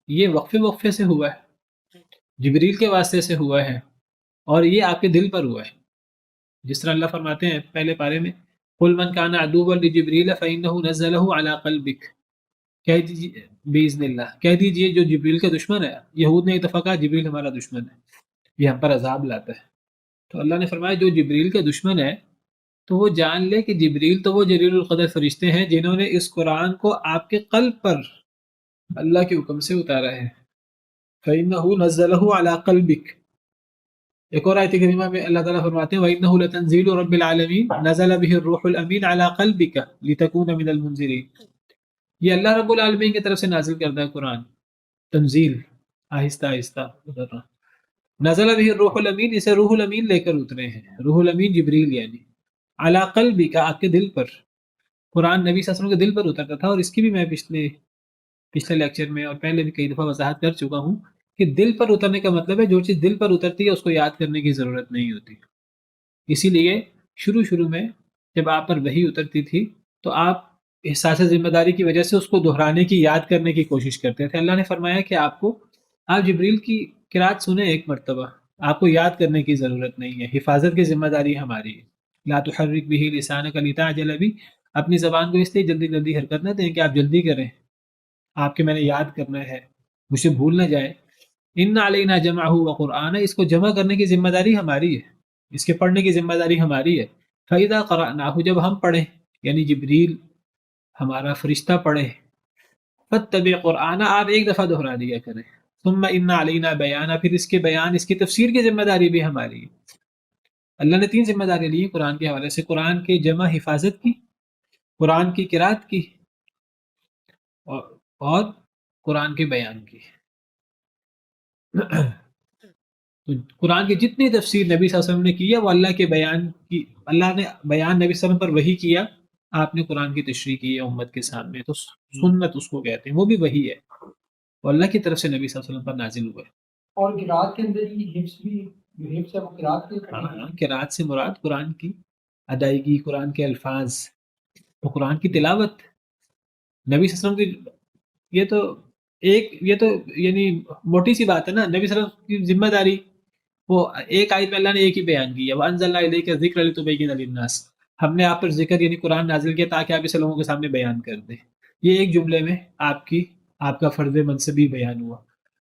یہ وقفے سے ہوا ہے، جبریل کے واسطے سے ہوا ہے، اور یہ آپ کے دل پر ہوا ہے۔ جس طرح اللہ فرماتے ہیں پہلے پارے میں، قُلْ مَنْ كَانَ عَدُوًّا لِجِبْرِيلَ فَإِنَّهُ نَزَّلَهُ عَلَىٰ قَلْبِكَ، کہہ دیجیے بِإِذْنِ اللہ، کہہ دیجیے جو جبریل کا دشمن ہے، یہود نے اتفاقا جبریل ہمارا دشمن ہے، یہ ہم پر عذاب لاتا ہے۔ تو اللہ نے فرمایا جو جبریل کا دشمن ہے تو وہ جان لے کہ جبریل تو وہ جلیل القدر فرشتے ہیں جنہوں نے اس قرآن کو آپ کے قلب پر اللہ کے حکم سے اتارا ہے۔ فَإِنَّهُ نَزَّلَهُ عَلَىٰ قَلْبِكَ، ایک اور آیت کریمہ میں اللہ تعالیٰ فرماتے ہیں وَإِنَّهُ لَتَنزِيلُ رَبِّ الْعَالَمِينَ نَزَلَ بِهِ الرُّوحُ الْأَمِينُ عَلَىٰ قَلْبِكَ لِتَكُونَ مِنَ الْمُنذِرِينَ، یہ اللہ رب العالمین کی طرف سے نازل کردہ قرآن، تنزیل، آہستہ آہستہ اترنا۔ نزل به الروح الامین، اسے روح الامین لے کر اترے ہیں، روح الامین جبریل یعنی علی قلبک، آپ کے دل پر۔ قرآن نبی صلی اللہ علیہ وسلم کے دل پر اترتا تھا، اور اس کی بھی میں پچھلے لیکچر میں اور پہلے بھی کئی دفعہ وضاحت کر چکا ہوں کہ دل پر اترنے کا مطلب ہے جو چیز دل پر اترتی ہے اس کو یاد کرنے کی ضرورت نہیں ہوتی۔ اسی لیے شروع میں جب آپ پر وحی اترتی تھی تو آپ احساس ذمہ داری کی وجہ سے اس کو دہرانے کی، یاد کرنے کی کوشش کرتے تھے۔ اللہ نے فرمایا کہ آپ جبریل کی قرات سنیں ایک مرتبہ، آپ کو یاد کرنے کی ضرورت نہیں ہے، حفاظت کی ذمہ داری ہماری ہے۔ لا تحرک به لسانک لتعجل به، اپنی زبان کو اس لیے جلدی حرکت نہ دیں کہ آپ جلدی کریں، آپ کے میں نے یاد کرنا ہے، مجھے بھول نہ جائے۔ ان علینا جمعہ وقرآنہ، اس کو جمع کرنے کی ذمہ داری ہماری ہے، اس کے پڑھنے کی ذمہ داری ہماری ہے۔ فاذا قرأناہ، جب ہم پڑھیں، یعنی جبریل ہمارا فرشتہ پڑھے، فاتبع قرآنہ، آپ ایک دفعہ دہرا دیا کریں، ثم ان علینا بیانہ، پھر اس کے بیان، اس کی تفسیر کی ذمہ داری بھی ہماری ہے۔ اللہ نے 3 ذمہ داری لی قرآن کے حوالے سے، قرآن کے جمع حفاظت کی، قرآن کی قرات کی، اور قرآن کے بیان کی۔ تو قرآن کی جتنی تفسیر نبی صلی اللہ علیہ وسلم نے کی ہے وہ اللہ کے بیان کی، اللہ نے بیان نبی صلی اللہ علیہ وسلم پر وحی کیا، آپ نے قرآن کی تشریح کی ہے امت کے سامنے، تو سنت اس کو کہتے ہیں، وہ بھی وحی ہے، وہ اللہ کی طرف سے نبی صلی اللہ علیہ وسلم پر نازل ہوا ہے۔ اور قرات کے اندر یہ حفظ بھی، جو حفظ ہے وہ قرات کے قرات سے مراد قرآن کی ادائیگی، قرآن کے الفاظ، تو قرآن کی تلاوت۔ نبی صلی اللہ علیہ وسلم کی یہ تو یعنی موٹی سی بات ہے نا، نبی صلی اللہ علیہ وسلم کی ذمہ داری وہ ایک آیت میں اللہ نے ایک ہی بیان کی ہے، وَأَنزَلْنَا إِلَيْكَ الذِّكْرَ لِتُبَيِّنَ لِلنَّاسِ، ہم نے آپ پر ذکر یعنی قرآن نازل کیا تاکہ آپ اسے لوگوں کے سامنے بیان کر دیں۔ یہ ایک جملے میں آپ کا فرض منصبی بیان ہوا۔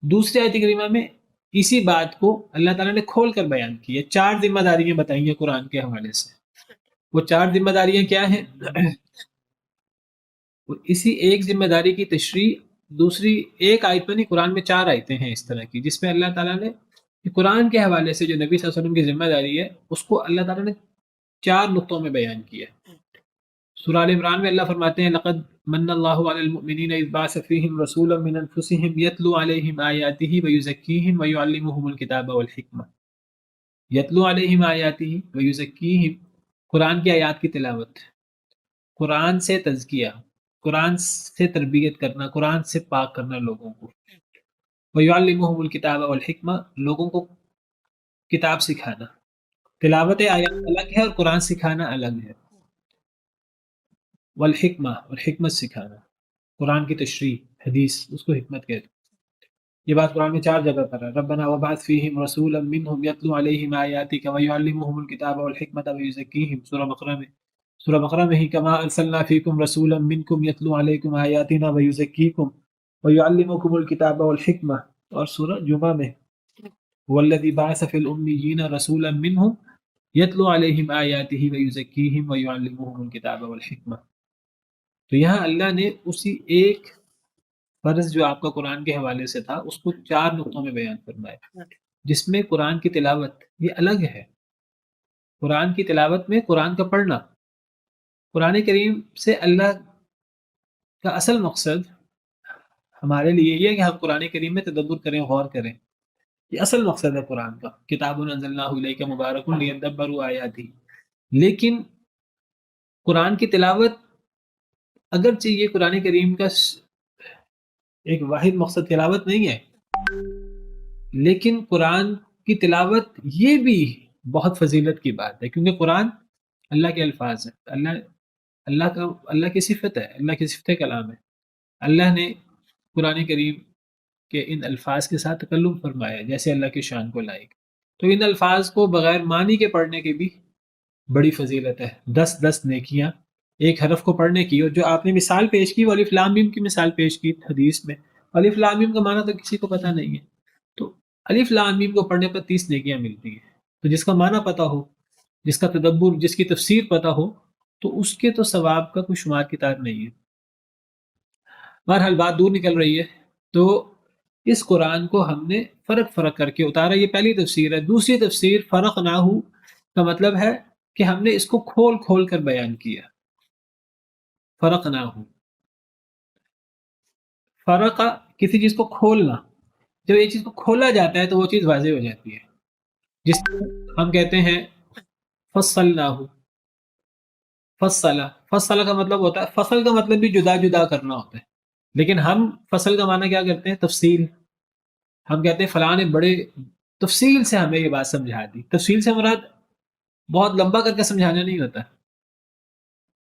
دوسری آیت کریمہ میں اسی بات کو اللہ تعالیٰ نے کھول کر بیان کی ہے، 4 ذمہ داریاں بتائی ہیں قرآن کے حوالے سے۔ وہ 4 ذمہ داریاں کیا ہیں؟ اسی ایک ذمہ داری کی تشریح دوسری ایک آیت میں نہیں، قرآن میں 4 آیتیں ہیں اس طرح کی، جس میں اللہ تعالیٰ نے قرآن کے حوالے سے جو نبی صلی اللہ علیہ وسلم کی ذمہ داری ہے اس کو اللہ تعالیٰ نے 4 نقطوں میں بیان کیا ہے۔ سورہ آل عمران میں اللہ فرماتے ہیں لقد من اللہ علی المؤمنین اذ بعث فیہم رسولا من انفسہم یتلو علیہم آیاتہ ویزکیہم ویعلمہم الکتاب والحکمہ۔ یتلو علیہم آیاتہ ویزکیہم، قرآن کی آیات کی تلاوت، قرآن سے تزکیہ، قرآن سے تربیت کرنا، قرآن سے پاک کرنا لوگوں کو، ویعلمہم الکتاب والحکمہ، لوگوں کو کتاب سکھانا۔ تلاوت آیات الگ ہے اور قرآن سکھانا الگ ہے۔ والحکمہ، اور حکمت سکھانا، قرآن کی تشریح، حدیث، اس کو حکمت کہتے ہیں۔ یہ بات قرآن میں 4 جگہ پر ہے، ربنا وبعث فیہم رسولا منہم یتلو علیہم آیاتک ویعلمہم الکتاب والحکمۃ ویزکیہم، سورہ بقرہ میں ہی کما ارسلنا فیکم رسولا منکم یتلو علیکم آیاتنا ویزکیکم ویعلمکم الکتاب والحکمہ، اور سورہ جمعہ میں والذی بعث فی الامیین رسولا منہم یتلو علیہم آیاتہ ویزکیہم ویعلمہم الکتاب والحکمہ۔ تو یہاں اللہ نے اسی ایک فرض جو آپ کا قرآن کے حوالے سے تھا اس کو 4 نقطوں میں بیان فرمایا، جس میں قرآن کی تلاوت یہ الگ ہے۔ قرآن کی تلاوت میں قرآن کا پڑھنا، قرآن کریم سے اللہ کا اصل مقصد ہمارے لیے یہ ہے کہ ہم قرآن کریم میں تدبر کریں، غور کریں، یہ اصل مقصد ہے قرآن کا۔ کتاب انزلناہ الیک مبارک لیدبروا آیاتہ، لیکن قرآن کی تلاوت اگرچہ یہ قرآن کریم کا ایک واحد مقصد تلاوت نہیں ہے، لیکن قرآن کی تلاوت یہ بھی بہت فضیلت کی بات ہے، کیونکہ قرآن اللہ کے الفاظ ہیں، اللہ کی صفت ہے، اللہ کی صفت کلام ہے۔ اللہ نے قرآن کریم کے ان الفاظ کے ساتھ تکلم فرمایا جیسے اللہ کی شان کو لائق، تو ان الفاظ کو بغیر معنی کے پڑھنے کی بھی بڑی فضیلت ہے، 10 نیکیاں ایک حرف کو پڑھنے کی۔ اور جو آپ نے مثال پیش کی وہ الف لام میم کی مثال پیش کی حدیث میں، الف لام میم کا معنی تو کسی کو پتہ نہیں ہے، تو الف لام میم کو پڑھنے پر 30 نیکیاں ملتی ہیں۔ تو جس کا معنی پتہ ہو، جس کا تدبر، جس کی تفسیر پتہ ہو، تو اس کے تو ثواب کا کوئی شمار کتاب نہیں ہے۔ بہرحال بات دور نکل رہی ہے، تو اس قرآن کو ہم نے فرق کر کے اتارا، یہ پہلی تفسیر ہے۔ دوسری تفسیر فرق نہ ہو کا مطلب ہے کہ ہم نے اس کو کھول کر بیان کیا، فرق نہ ہو، فرق کسی چیز کو کھولنا، جب یہ چیز کو کھولا جاتا ہے تو وہ چیز واضح ہو جاتی ہے، جس ہم کہتے ہیں فصلناہ، فصل کا مطلب ہوتا ہے، فصل کا مطلب بھی جدا جدا کرنا ہوتا ہے، لیکن ہم فصل کا معنی کیا کرتے ہیں؟ تفصیل۔ ہم کہتے ہیں فلاں نے بڑے تفصیل سے ہمیں یہ بات سمجھا دی۔ تفصیل سے مراد بہت لمبا کر کے سمجھانا نہیں ہوتا،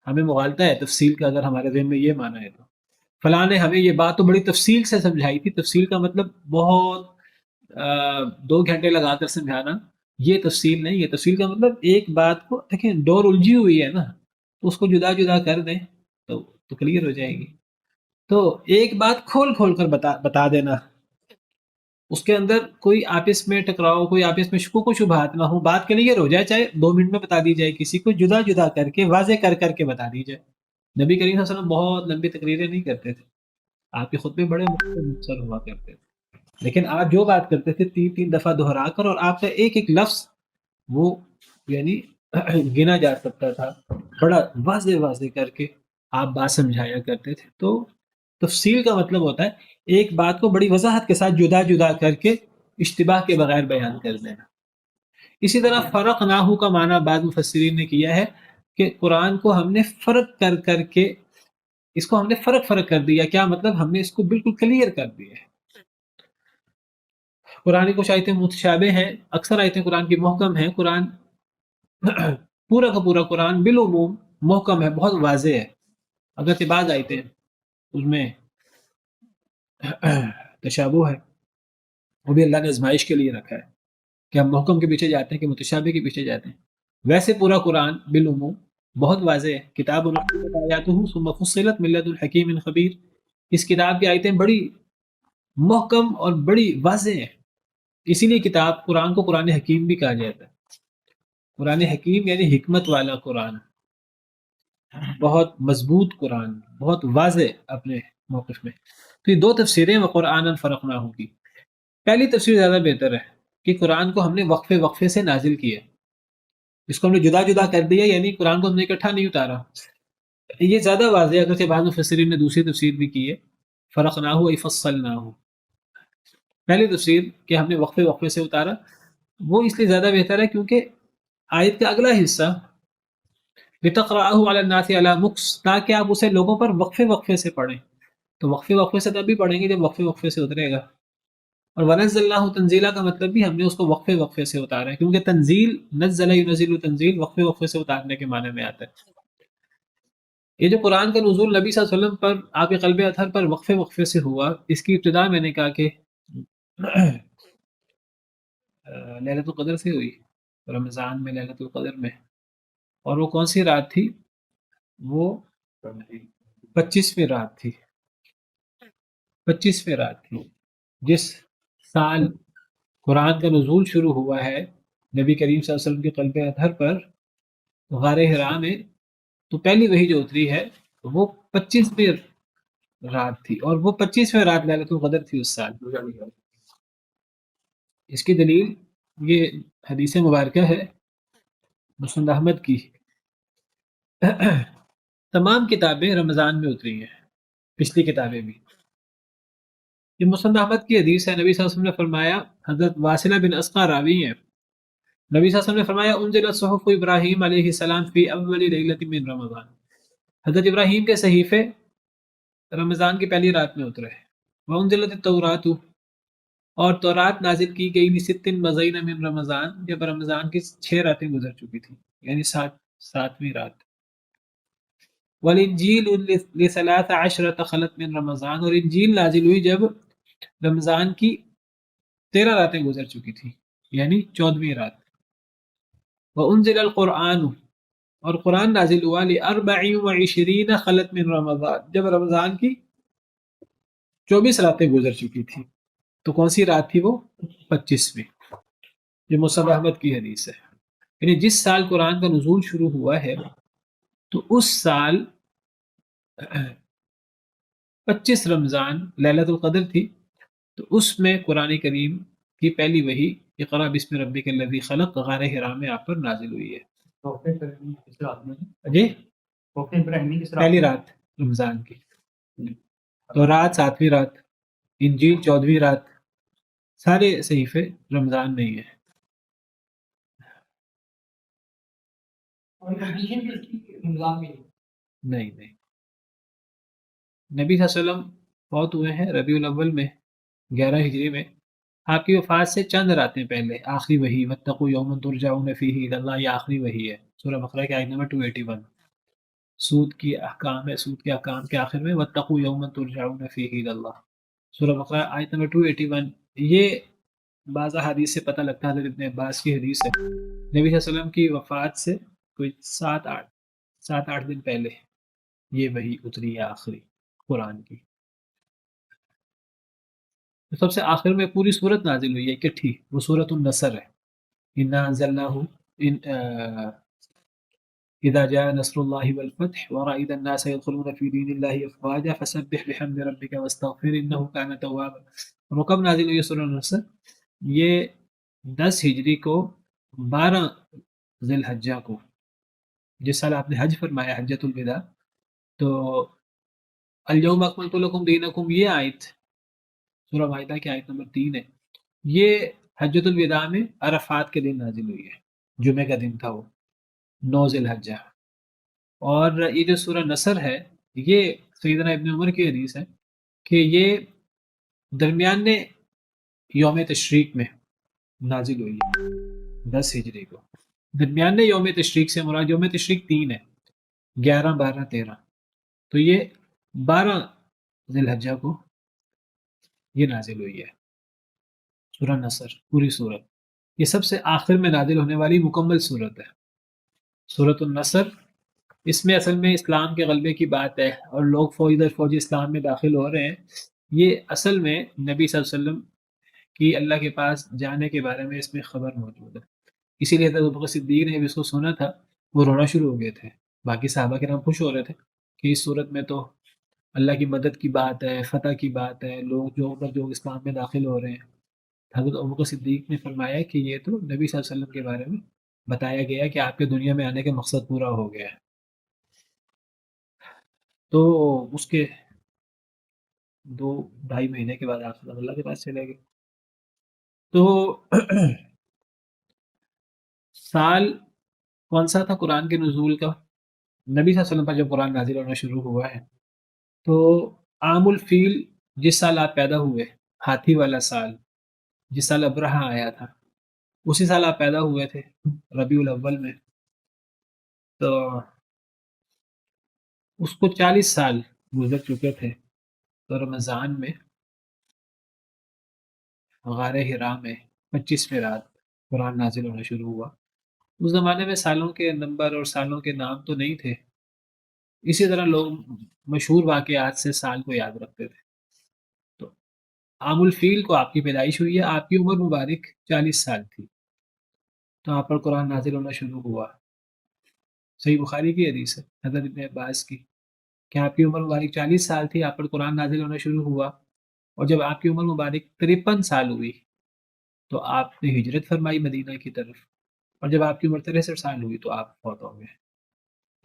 ہمیں مغالطہ ہے تفصیل کا اگر ہمارے ذہن میں یہ معنی ہے تو فلاں نے ہمیں یہ بات تو بڑی تفصیل سے سمجھائی تھی۔ تفصیل کا مطلب بہت 2 گھنٹے لگا کر سمجھانا، یہ تفصیل نہیں ہے۔ تفصیل کا مطلب ایک بات کو دیکھیں، ڈور الجھی ہوئی ہے نا، تو اس کو جدا جدا کر دیں تو کلیئر ہو جائے گی۔ تو ایک بات کھول کر بتا دینا، اس کے اندر کوئی آپس میں ٹکراؤ، کوئی آپس میں شکوک و شبہات نہ ہو، بات کلیئر ہو جائے، چاہے 2 منٹ میں بتا دی جائے، کسی کو جدا جدا کر کے واضح کر کے بتا دی جائے۔ نبی کریم صلی اللہ علیہ وسلم بہت لمبی تقریریں نہیں کرتے تھے، آپ کے خطبے بڑے مختصر ہوا کرتے تھے، لیکن آپ جو بات کرتے تھے 3 دفعہ دہرا کر، اور آپ کا ایک لفظ وہ یعنی گنا جا سکتا تھا، بڑا واضح کر کے آپ بات سمجھایا کرتے تھے۔ تو تفصیل کا مطلب ہوتا ہے ایک بات کو بڑی وضاحت کے ساتھ جدا جدا کر کے اشتباہ کے بغیر بیان کر دینا۔ اسی طرح فرق نہ ہو کا معنی بعض مفسرین نے کیا ہے کہ قرآن کو ہم نے فرق کر کے اس کو ہم نے فرق کر دیا۔ کیا مطلب؟ ہم نے اس کو بالکل کلیئر کر دیا ہے۔ قرآن کچھ آیتیں متشابہ ہیں، اکثر آیتیں قرآن کی محکم ہیں۔ قرآن پورا کا پورا قرآن بالعموم محکم ہے، بہت واضح ہے، اگرچہ بعض آیتیں اس میں تشابہ ہے، وہ بھی اللہ نے آزمائش کے لیے رکھا ہے کہ ہم محکم کے پیچھے جاتے ہیں کہ متشابہ کے پیچھے جاتے ہیں۔ ویسے پورا قرآن بالعموم بہت واضح ہے۔ کتاب آیاتہ ثم فصلت من لدن حکیم خبیر، اس کتاب کی آیتیں بڑی محکم اور بڑی واضح ہیں، اسی لیے کتاب قرآن کو قرآن حکیم بھی کہا جاتا ہے۔ قرآن حکیم یعنی حکمت والا قرآن، بہت مضبوط قرآن، بہت واضح اپنے موقف میں. تو یہ دو تفسیریں وقرآن فرقناہ کی. پہلی تفسیر زیادہ بہتر ہے کہ قرآن کو ہم نے وقفے وقفے سے نازل کیا، اس کو ہم نے جدا جدا کر دیا، یعنی قرآن کو ہم نے اکٹھا نہیں اتارا. یہ زیادہ واضح ہے، اگرچہ بعض مفسرین نے دوسری تفسیر بھی کی ہے، فرقناہ ای فصلناہ. پہلی تفسیر کہ ہم نے وقفے وقفے سے اتارا، وہ اس لیے زیادہ بہتر ہے کیونکہ آیت کا اگلا حصہ لتقرأہ علی الناس علی مکث، تاکہ آپ اسے لوگوں پر وقفے وقفے سے پڑھیں. تو وقفے وقفے سے تب بھی پڑھیں گے جب وقفے وقفے سے اترے گا. اور ونزلناہ تنزیلا کا مطلب بھی ہم نے اس کو وقفے وقفے سے اتارا ہے، کیونکہ تنزیل نزل ینزل تنزیل وقفے وقفے سے اتارنے کے معنی میں آتا ہے. یہ جو قرآن کا نزول نبی صلی اللہ علیہ وسلم پر، آپ کے قلب اطہر پر وقفے وقفے سے ہوا، اس کی ابتدا میں نے کہا کہ لیلۃ القدر سے ہوئی، رمضان میں لیلۃ القدر میں. اور وہ کون سی رات تھی؟ وہ 25ویں رات تھی. 25ویں رات تھی جس سال قرآن کا نزول شروع ہوا ہے نبی کریم صلی اللہ علیہ وسلم کے قلب اطہر پر غار حرا میں. تو پہلی وحی جو اتری ہے وہ 25ویں رات تھی، اور وہ 25ویں رات لیلۃ القدر تھی اس سال. اس کی دلیل یہ حدیث مبارکہ ہے مسند احمد کی. تمام کتابیں رمضان میں اتری ہیں، پچھلی کتابیں بھی. یہ مسند احمد کی حدیث ہے. نبی صلی اللہ علیہ وسلم نے فرمایا، حضرت واصلہ بن اسقع راوی ہیں، نبی صلی اللہ علیہ وسلم نے فرمایا انزلت صحف ابراہیم علیہ السلام فی اول لیلۃ من رمضان. حضرت ابراہیم کے صحیفے رمضان کی پہلی رات میں اترے. وانزلت التوراۃ، اور تورات نازل کی گئی لست مضین من رمضان، جب رمضان کی 6 راتیں گزر چکی تھی، یعنی 7ویں رات. والانجیل لثلاث عشرۃ خلت من رمضان، اور انجیل نازل ہوئی جب رمضان کی 13 راتیں گزر چکی تھی، یعنی 14ویں رات. وانزل القرآن، اور قرآن نازل ہوا ل24 خلت من رمضان، جب رمضان کی 24 راتیں گزر چکی تھی. تو کون سی رات تھی وہ؟ 25ویں. یہ مسند احمد کی حدیث ہے. یعنی جس سال قرآن کا نزول شروع ہوا ہے تو اس سال 25 رمضان لیلۃ القدر تھی. تو اس میں قرآن کریم کی پہلی وحی اقرا بسم ربک الذی خلق غار حرا میں آپ پر نازل ہوئی ہے. جی پہلی رات رمضان کی، تو رات 7ویں رات، انجیل 14ویں رات، سارے صحیفے رمضان میں ہی ہیں. نہیں نہیں، نبی صلی اللہ علیہ وسلم فوت ہوئے ہیں ربیع الاول میں 11 ہجری میں. آپ کی وفات سے چند راتیں پہلے آخری وحی واتقوا یوما ترجعون فیہ الی اللہ، یہ آخری وحی ہے. سورہ بقرہ کی آیت نمبر 281. سود کی احکام ہے، سود کے احکام کے آخر میں واتقوا یوما ترجعون فیہ الی اللہ. سورہ بقرہ آیت نمبر 281. یہ بعض حدیث سے پتہ لگتا ہے، حضرت ابن عباس کی حدیث ہے، نبی صلی اللہ علیہ وسلم کی وفات سے کوئی 7-8 دن پہلے یہ وحی اتری ہے آخری قرآن کی. سب سے آخر میں پوری صورت نازل ہوئی ہے اکٹھی، وہ سورۃ النصر ہے. انا انزلناہ اذا جاء نصر اللہ والفتح ورأيت الناس يدخلون في دین اللہ افواجا فسبح بحمد ربک واستغفر انہ کان توابا. وہ کب نازل ہوئی سورۃ النصر؟ یہ 10 ہجری کو 12 ذی الحجہ کو، جس سال آپ نے حج فرمایا حجۃ الوداع. تو الیوم اکملت لکم دینکم، یہ آیت سورہ مائدہ کی آیت نمبر 3 ہے. یہ حجۃ الوداع میں عرفات کے دن نازل ہوئی ہے، جمعہ کا دن تھا، وہ 9 ذی الحجہ. اور یہ جو سورہ نصر ہے یہ سیدنا ابن عمر کی حدیث ہے کہ یہ درمیان یوم تشریق میں نازل ہوئی ہے 10 ہجری کو. درمیان یوم تشریق سے مراد یوم تشریق 3 ہے، 11 12 13. تو یہ 12 ذی الحجہ کو یہ نازل ہوئی ہے سورہ نصر. پوری صورت یہ سب سے آخر میں نازل ہونے والی مکمل صورت ہے سورۃ النصر. اس میں اصل میں اسلام کے غلبے کی بات ہے، اور لوگ فوج اسلام میں داخل ہو رہے ہیں. یہ اصل میں نبی صلی اللہ علیہ وسلم کی اللہ کے پاس جانے کے بارے میں اس میں خبر موجود ہے. اسی لیے حضرت ابوبکر صدیق نے جب اس کو سنا تھا وہ رونا شروع ہو گئے تھے باقی صحابہ کرام خوش ہو رہے تھے کہ اس صورت میں تو اللہ کی مدد کی بات ہے، فتح کی بات ہے، لوگ جو اسلام میں داخل ہو رہے ہیں۔ حضرت ابوبکر صدیق نے فرمایا کہ یہ تو نبی صلی اللہ علیہ وسلم کے بارے میں بتایا گیا کہ آپ کے دنیا میں آنے کا مقصد پورا ہو گیا ہے۔ تو اس کے 2-2.5 مہینے کے بعد آپ اللہ کے پاس چلے گئے۔ تو سال کون سا تھا قرآن کے نزول کا؟ نبی صلی اللہ علیہ وسلم پر جب قرآن نازل ہونا شروع ہوا ہے تو عام الفیل جس سال آپ پیدا ہوئے، ہاتھی والا سال، جس سال ابرہہ آیا تھا، اسی سال آپ پیدا ہوئے تھے ربیع الاول میں، تو اس کو 40 سال گزر چکے تھے۔ تو رمضان میں غار حرا میں 25ویں رات قرآن نازل ہونا شروع ہوا۔ اس زمانے میں سالوں کے نمبر اور سالوں کے نام تو نہیں تھے، اسی طرح لوگ مشہور واقعات سے سال کو یاد رکھتے تھے۔ تو عام الفیل کو آپ کی پیدائش ہوئی ہے، آپ کی عمر مبارک 40 سال تھی تو آپ پر قرآن نازل ہونا شروع ہوا۔ صحیح بخاری کی حدیث ہے حضرت ابن عباس کی کہ آپ کی عمر مبارک 40 سال تھی، آپ پر قرآن نازل ہونا شروع ہوا، اور جب آپ کی عمر مبارک 53 سال ہوئی تو آپ نے ہجرت فرمائی مدینہ کی طرف، اور جب آپ کی عمر 63 سال ہوئی تو آپ فوت ہو گئے۔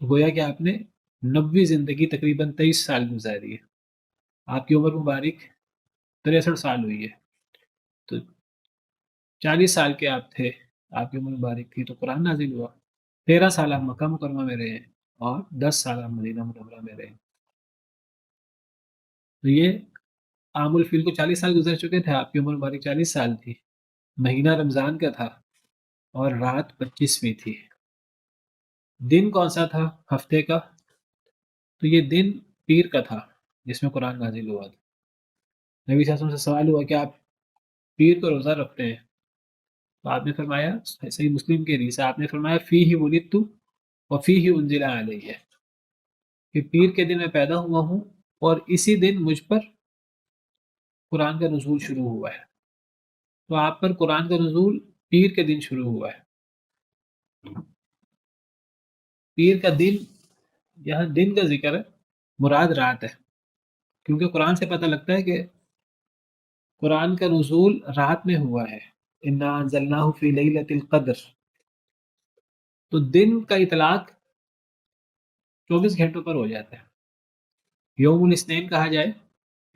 تو گویا کہ آپ نے 90 زندگی تقریباً 23 سال گزاری ہے۔ آپ کی عمر مبارک 63 سال ہوئی ہے، تو 40 سال کے آپ تھے، آپ کی عمر مبارک تھی تو قرآن نازل ہوا۔ 13 سال آپ مکہ مکرمہ میں رہے اور 10 سال آپ مدینہ منورہ میں رہے۔ تو یہ عام الفیل کو 40 سال گزر چکے تھے، آپ کی عمر مبارک 40 سال تھی، مہینہ رمضان کا تھا اور رات 25ویں تھی۔ دن کون سا تھا ہفتے کا؟ تو یہ دن پیر کا تھا جس میں قرآن نازل ہوا تھا۔ نبی صلی اللہ علیہ وسلم سے سوال ہوا کہ آپ پیر کو روزہ رکھتے ہیں؟ تو آپ نے فرمایا، صحیح مسلم کے حدیث ہے، آپ نے فرمایا فیہ ولدت وفیہ انزل علیہ، کہ پیر کے دن میں پیدا ہوا ہوں اور اسی دن مجھ پر قرآن کا نزول شروع ہوا ہے۔ تو آپ پر قرآن کا نزول پیر کے دن شروع ہوا ہے۔ پیر کا دن، یہاں دن کا ذکر ہے، مراد رات ہے، کیونکہ قرآن سے پتہ لگتا ہے کہ قرآن کا نزول رات میں ہوا ہے، انا انزلناہ فی لیلۃ القدر۔ تو دن کا اطلاق 24 گھنٹوں پر ہو جاتا ہے۔ یوم الاثنین کہا جائے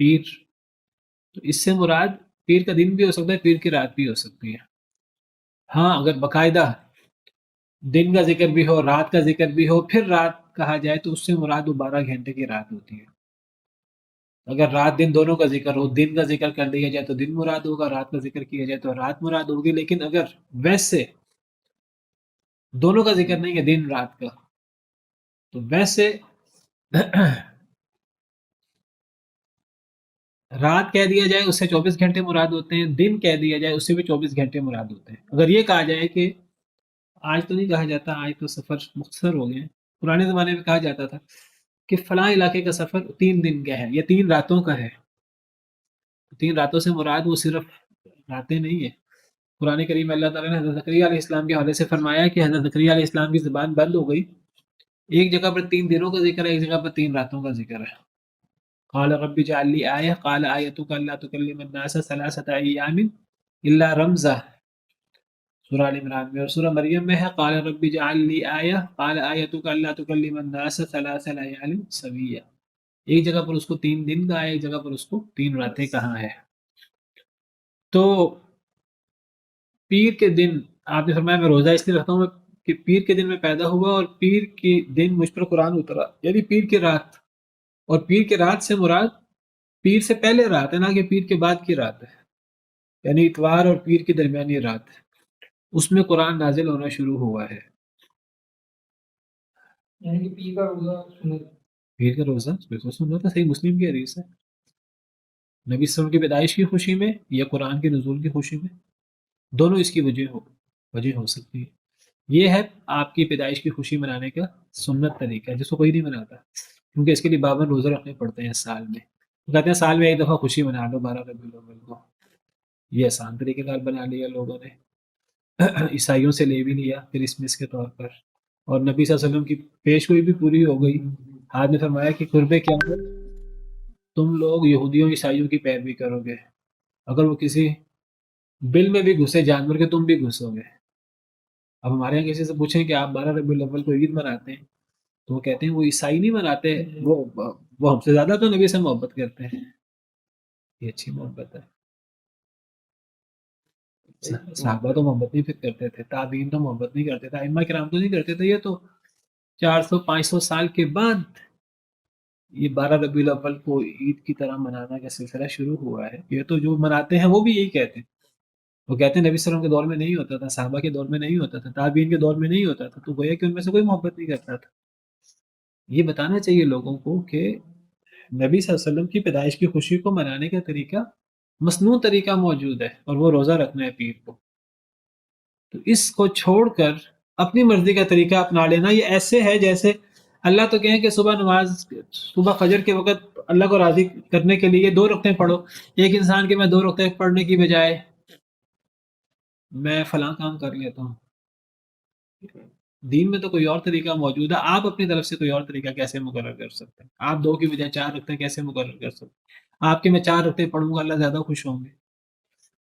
پیر، تو اس سے مراد پیر کا دن بھی ہو سکتا ہے، پیر کی رات بھی ہو سکتی ہے۔ ہاں اگر باقاعدہ دن کا ذکر بھی ہو، رات کا ذکر بھی ہو، پھر رات کہا جائے تو اس سے مراد وہ 12 گھنٹے کی رات ہوتی ہے۔ اگر رات دن دونوں کا ذکر ہو، دن کا ذکر کر دیا جائے تو دن مراد ہوگا، رات کا ذکر کیا جائے تو رات مراد ہوگی۔ لیکن اگر ویسے دونوں کا ذکر نہیں ہے، دن رات کا، تو ویسے رات کہہ دیا جائے اس سے 24 گھنٹے مراد ہوتے ہیں، دن کہہ دیا جائے اس سے بھی 24 گھنٹے مراد ہوتے ہیں۔ اگر یہ کہا جائے کہ آج تو نہیں کہا جاتا، آج تو سفر مختصر ہو گئے ہیں، پرانے زمانے میں کہا جاتا تھا کہ فلاں علاقے کا سفر 3 دن کا ہے یا 3 راتوں کا ہے۔ 3 راتوں سے مراد وہ صرف راتیں نہیں ہیں۔ قرآن کریم میں اللہ تعالیٰ نے حضرت زکریا علیہ السلام کے حوالے سے فرمایا کہ حضرت زکریا علیہ السلام کی زبان بند ہو گئی، ایک جگہ پر 3 دنوں کا ذکر ہے، ایک جگہ پر 3 راتوں کا ذکر ہے۔ قال رب اجعل لي آیہ قال آیتک الا تکلم الناس 3 ایام الا رمزا، سورہ آل عمران میں، اور سورہ مریم میں ہے قال رب اجعل لي آیہ قال آیتک الا تکلم الناس 3 لیال سویا۔ ایک جگہ پر اس کو 3 دن کہا ہے، ایک جگہ پر اس کو 3 راتیں کہا ہے۔ تو پیر کے دن آپ نے فرمایا میں روزہ اس لیے رکھتا ہوں کہ پیر کے دن میں پیدا ہوا اور پیر کے دن مجھ پر قرآن اترا، یعنی پیر کی رات۔ اور پیر کے رات سے مراد پیر سے پہلے رات ہے، نہ کہ پیر کے بعد کی رات ہے، یعنی اتوار اور پیر کی درمیانی رات، اس میں قرآن نازل ہونا شروع ہوا ہے۔ یعنی کہ پیر کا روزہ سنت، پیر کا روزہ بالکل سنت ہے، صحیح مسلم کی حدیث ہے۔ نبی صلی اللہ علیہ وسلم کی پیدائش کی خوشی میں یا قرآن کے نزول کی خوشی میں، دونوں اس کی وجہ ہو سکتی ہے۔ یہ ہے آپ کی پیدائش کی خوشی منانے کا سنت طریقہ، جس کو کوئی نہیں مناتا، کیونکہ اس کے لیے 52 روزے رکھنے پڑتے ہیں سال میں۔ وہ کہتے ہیں سال میں ایک دفعہ خوشی منا لو 12 ربیع الاول کو، یہ آسان طریقہ کار بنا لیا لوگوں نے، عیسائیوں سے لے بھی لیا کرسمس کے طور پر، اور نبی صلی اللہ علیہ وسلم کی پیش گوئی بھی پوری ہو گئی. آپ نے فرمایا کہ قرب قیامت تم لوگ یہودیوں عیسائیوں کی پیروی کرو گے، اگر وہ کسی بل میں بھی گھسے جانور کے تم بھی گھسو گے. اب ہمارے یہاں کسی سے پوچھیں کہ آپ 12 ربیع الاول کو عید مناتے ہیں تو وہ کہتے ہیں وہ عیسائی نہیں مناتے، وہ ہم سے زیادہ تو نبی سے محبت کرتے ہیں. یہ اچھی محبت ہے. صحابہ تو محبت نہیں پھر کرتے تھے، تابعین تو محبت نہیں کرتے تھے، ائمہ کرام تو نہیں کرتے تھے. یہ تو 400-500 سال کے بعد یہ 12 ربیع الاول کو عید کی طرح منانا کا سلسلہ شروع ہوا ہے. یہ تو جو مناتے ہیں وہ بھی یہی کہتے ہیں. وہ کہتے ہیں نبی صلی اللہ علیہ وسلم کے دور میں نہیں ہوتا تھا، صحابہ کے دور میں نہیں ہوتا تھا، تابعین کے دور میں نہیں ہوتا تھا، تو گویا کہ ان میں سے کوئی محبت نہیں کرتا تھا. یہ بتانا چاہیے لوگوں کو کہ نبی صلی اللہ علیہ وسلم کی پیدائش کی خوشی کو منانے کا طریقہ مصنوع طریقہ موجود ہے، اور وہ روزہ رکھنا ہے پیر کو. تو اس کو چھوڑ کر اپنی مرضی کا طریقہ اپنا لینا، یہ ایسے ہے جیسے اللہ تو کہیں کہ صبح فجر کے وقت اللہ کو راضی کرنے کے لیے 2 رکعتیں پڑھو. ایک انسان کے میں 2 رکعتیں پڑھنے کی بجائے میں فلاں کام کر لیتا ہوں. دین میں تو کوئی اور طریقہ موجود ہے. آپ اپنی طرف سے کوئی اور طریقہ کیسے مقرر کر سکتے ہیں؟ آپ 2 کی بجائے 4 رکعتیں کیسے مقرر کر سکتے ہیں؟ آپ کے میں 4 رکعتیں پڑھوں گا اللہ زیادہ خوش ہوں گے؟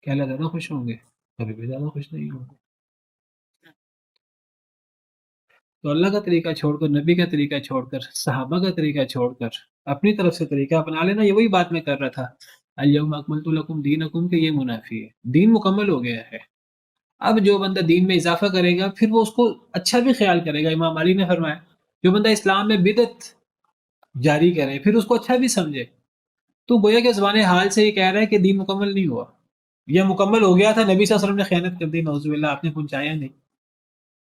کیا اللہ زیادہ خوش ہوں گے؟ کبھی بھی زیادہ خوش نہیں ہوں گے. تو اللہ کا طریقہ چھوڑ کر، نبی کا طریقہ چھوڑ کر، صحابہ کا طریقہ چھوڑ کر اپنی طرف سے طریقہ اپنا لینا، یہ وہی بات میں کر رہا تھا الیوم اکملت لکم دینکم، کہ یہ منافی ہے. دین مکمل ہو گیا ہے. اب جو بندہ دین میں اضافہ کرے گا پھر وہ اس کو اچھا بھی خیال کرے گا. امام علی نے فرمایا جو بندہ اسلام میں بدعت جاری کرے پھر اس کو اچھا بھی سمجھے تو گویا کہ زبان حال سے یہ کہہ رہا ہے کہ دین مکمل نہیں ہوا. یہ مکمل ہو گیا تھا، نبی صلی اللہ علیہ وسلم نے خیانت کر دی، نعوذ باللہ، آپ نے پہنچایا نہیں.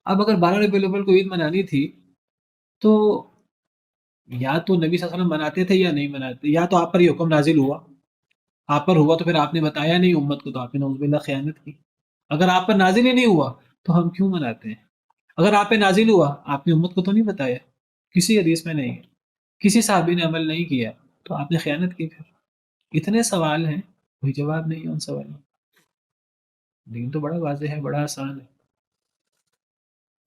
اب اگر 12 ربیع الاول کو عید منانی تھی تو یا تو نبی صلی اللہ علیہ وسلم مناتے تھے یا نہیں مناتے. یا تو آپ پر یہ حکم نازل ہوا، آپ پر ہوا تو پھر آپ نے بتایا نہیں امت کو، تو آپ نے نعوذ باللہ خیانت کی. اگر آپ پر نازل ہی نہیں ہوا تو ہم کیوں مناتے ہیں؟ اگر آپ پہ نازل ہوا آپ نے امت کو تو نہیں بتایا، کسی حدیث میں نہیں، کسی صحابی نے عمل نہیں کیا، تو آپ نے خیانت کی. پھر اتنے سوال ہیں، کوئی جواب نہیں ہے ان سوالوں. دین تو بڑا واضح ہے، بڑا آسان ہے.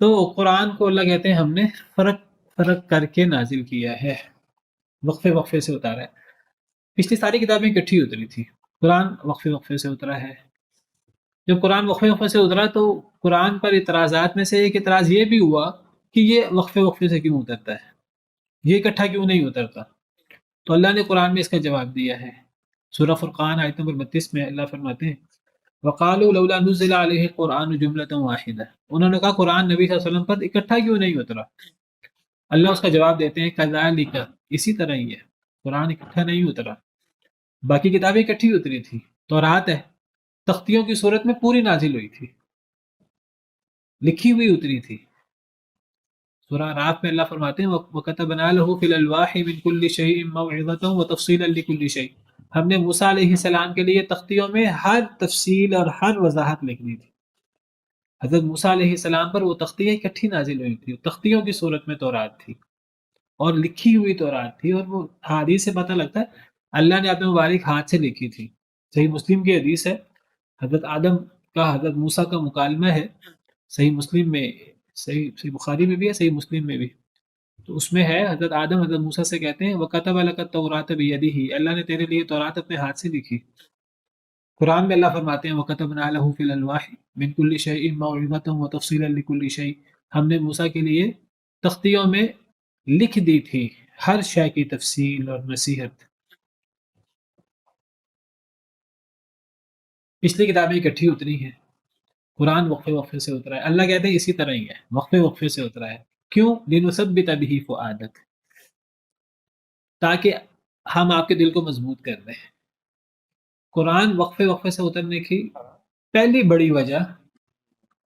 تو قرآن کو اللہ کہتے ہیں ہم نے فرق کر کے نازل کیا ہے، وقفے وقفے سے اتارا ہے. پچھلی ساری کتابیں اکٹھی اتری تھی، قرآن وقفے وقفے سے اترا ہے. جب قرآن وقفے وقفے سے اترا تو قرآن پر اعتراضات میں سے ایک اعتراض یہ بھی ہوا کہ یہ وقفے وقفے سے کیوں اترتا ہے، یہ اکٹھا کیوں نہیں اترتا. تو اللہ نے قرآن میں اس کا جواب دیا ہے. سورہ فرقان آیت نمبر 32 میں اللہ فرماتے ہیں وَقَالُوا لَوْلَا نُزِّلَ عَلَيْهِ الْقُرْآنُ جُمْلَةً وَاحِدَةً، انہوں نے کہا قرآن نبی صلی اللہ علیہ وسلم پر اکٹھا کیوں نہیں اترا. اللہ اس کا جواب دیتے ہیں كَذَلِكَ، اسی طرح ہی ہے، قرآن اکٹھا نہیں اترا. باقی کتابیں اکٹھی اتری تھی. تورات ہے تختیوں کی صورت میں پوری نازل ہوئی تھی، لکھی ہوئی اتری تھی. سورہ اعراف میں اللہ فرماتے ہیں وَكَتَبْنَا لَهُ فِي الْأَلْوَاحِ مِنْ كُلِّ شَيْءٍ مَوْعِظَةً وَتَفْصِيلًا لِكُلِّ شَيْءٍ، ہم نے موسیٰ علیہ السلام کے لیے تختیوں میں ہر تفصیل اور ہر وضاحت لکھ دی تھی. حضرت موسیٰ علیہ السلام پر وہ تختیاں اکٹھی نازل ہوئی تھی، تختیوں کی صورت میں تورات تھی اور لکھی ہوئی تورات تھی. اور وہ حدیث سے پتہ لگتا ہے اللہ نے اپنے مبارک ہاتھ سے لکھی تھی. صحیح مسلم کی حدیث ہے، حضرت آدم کا حضرت موسیٰ کا مکالمہ ہے، صحیح مسلم میں، صحیح بخاری میں بھی ہے، صحیح مسلم میں بھی. تو اس میں ہے حضرت آدم حضرت موسیٰ سے کہتے ہیں وَكَتَبَ لَكَ التَّوْرَاةَ بِيَدِهِ، اللہ نے تیرے لیے تورات اپنے ہاتھ سے لکھی. قرآن میں اللہ فرماتے ہیں وَكَتَبْنَا لَهُ فِي الْأَلْوَاحِ مِنْ كُلِّ شَيْءٍ مَوْعِظَةً وَتَفْصِيلًا لِكُلِّ شَيْءٍ، ہم نے موسیٰ کے لیے تختیوں میں لکھ دی تھی ہر شے کی تفصیل اور نصیحت. پچھلی کتابیں اکٹھی اتری ہیں، قرآن وقفے وقفے سے اترا ہے. اللہ کہتے ہیں اسی طرح ہی ہے، وقفے وقفے سے اترا ہے. کیوں؟ لِنُثَبِّتَ بِهِ فُؤَادَكَ، تاکہ ہم آپ کے دل کو مضبوط کر دیں. قرآن وقفے وقفے سے اترنے کی پہلی بڑی وجہ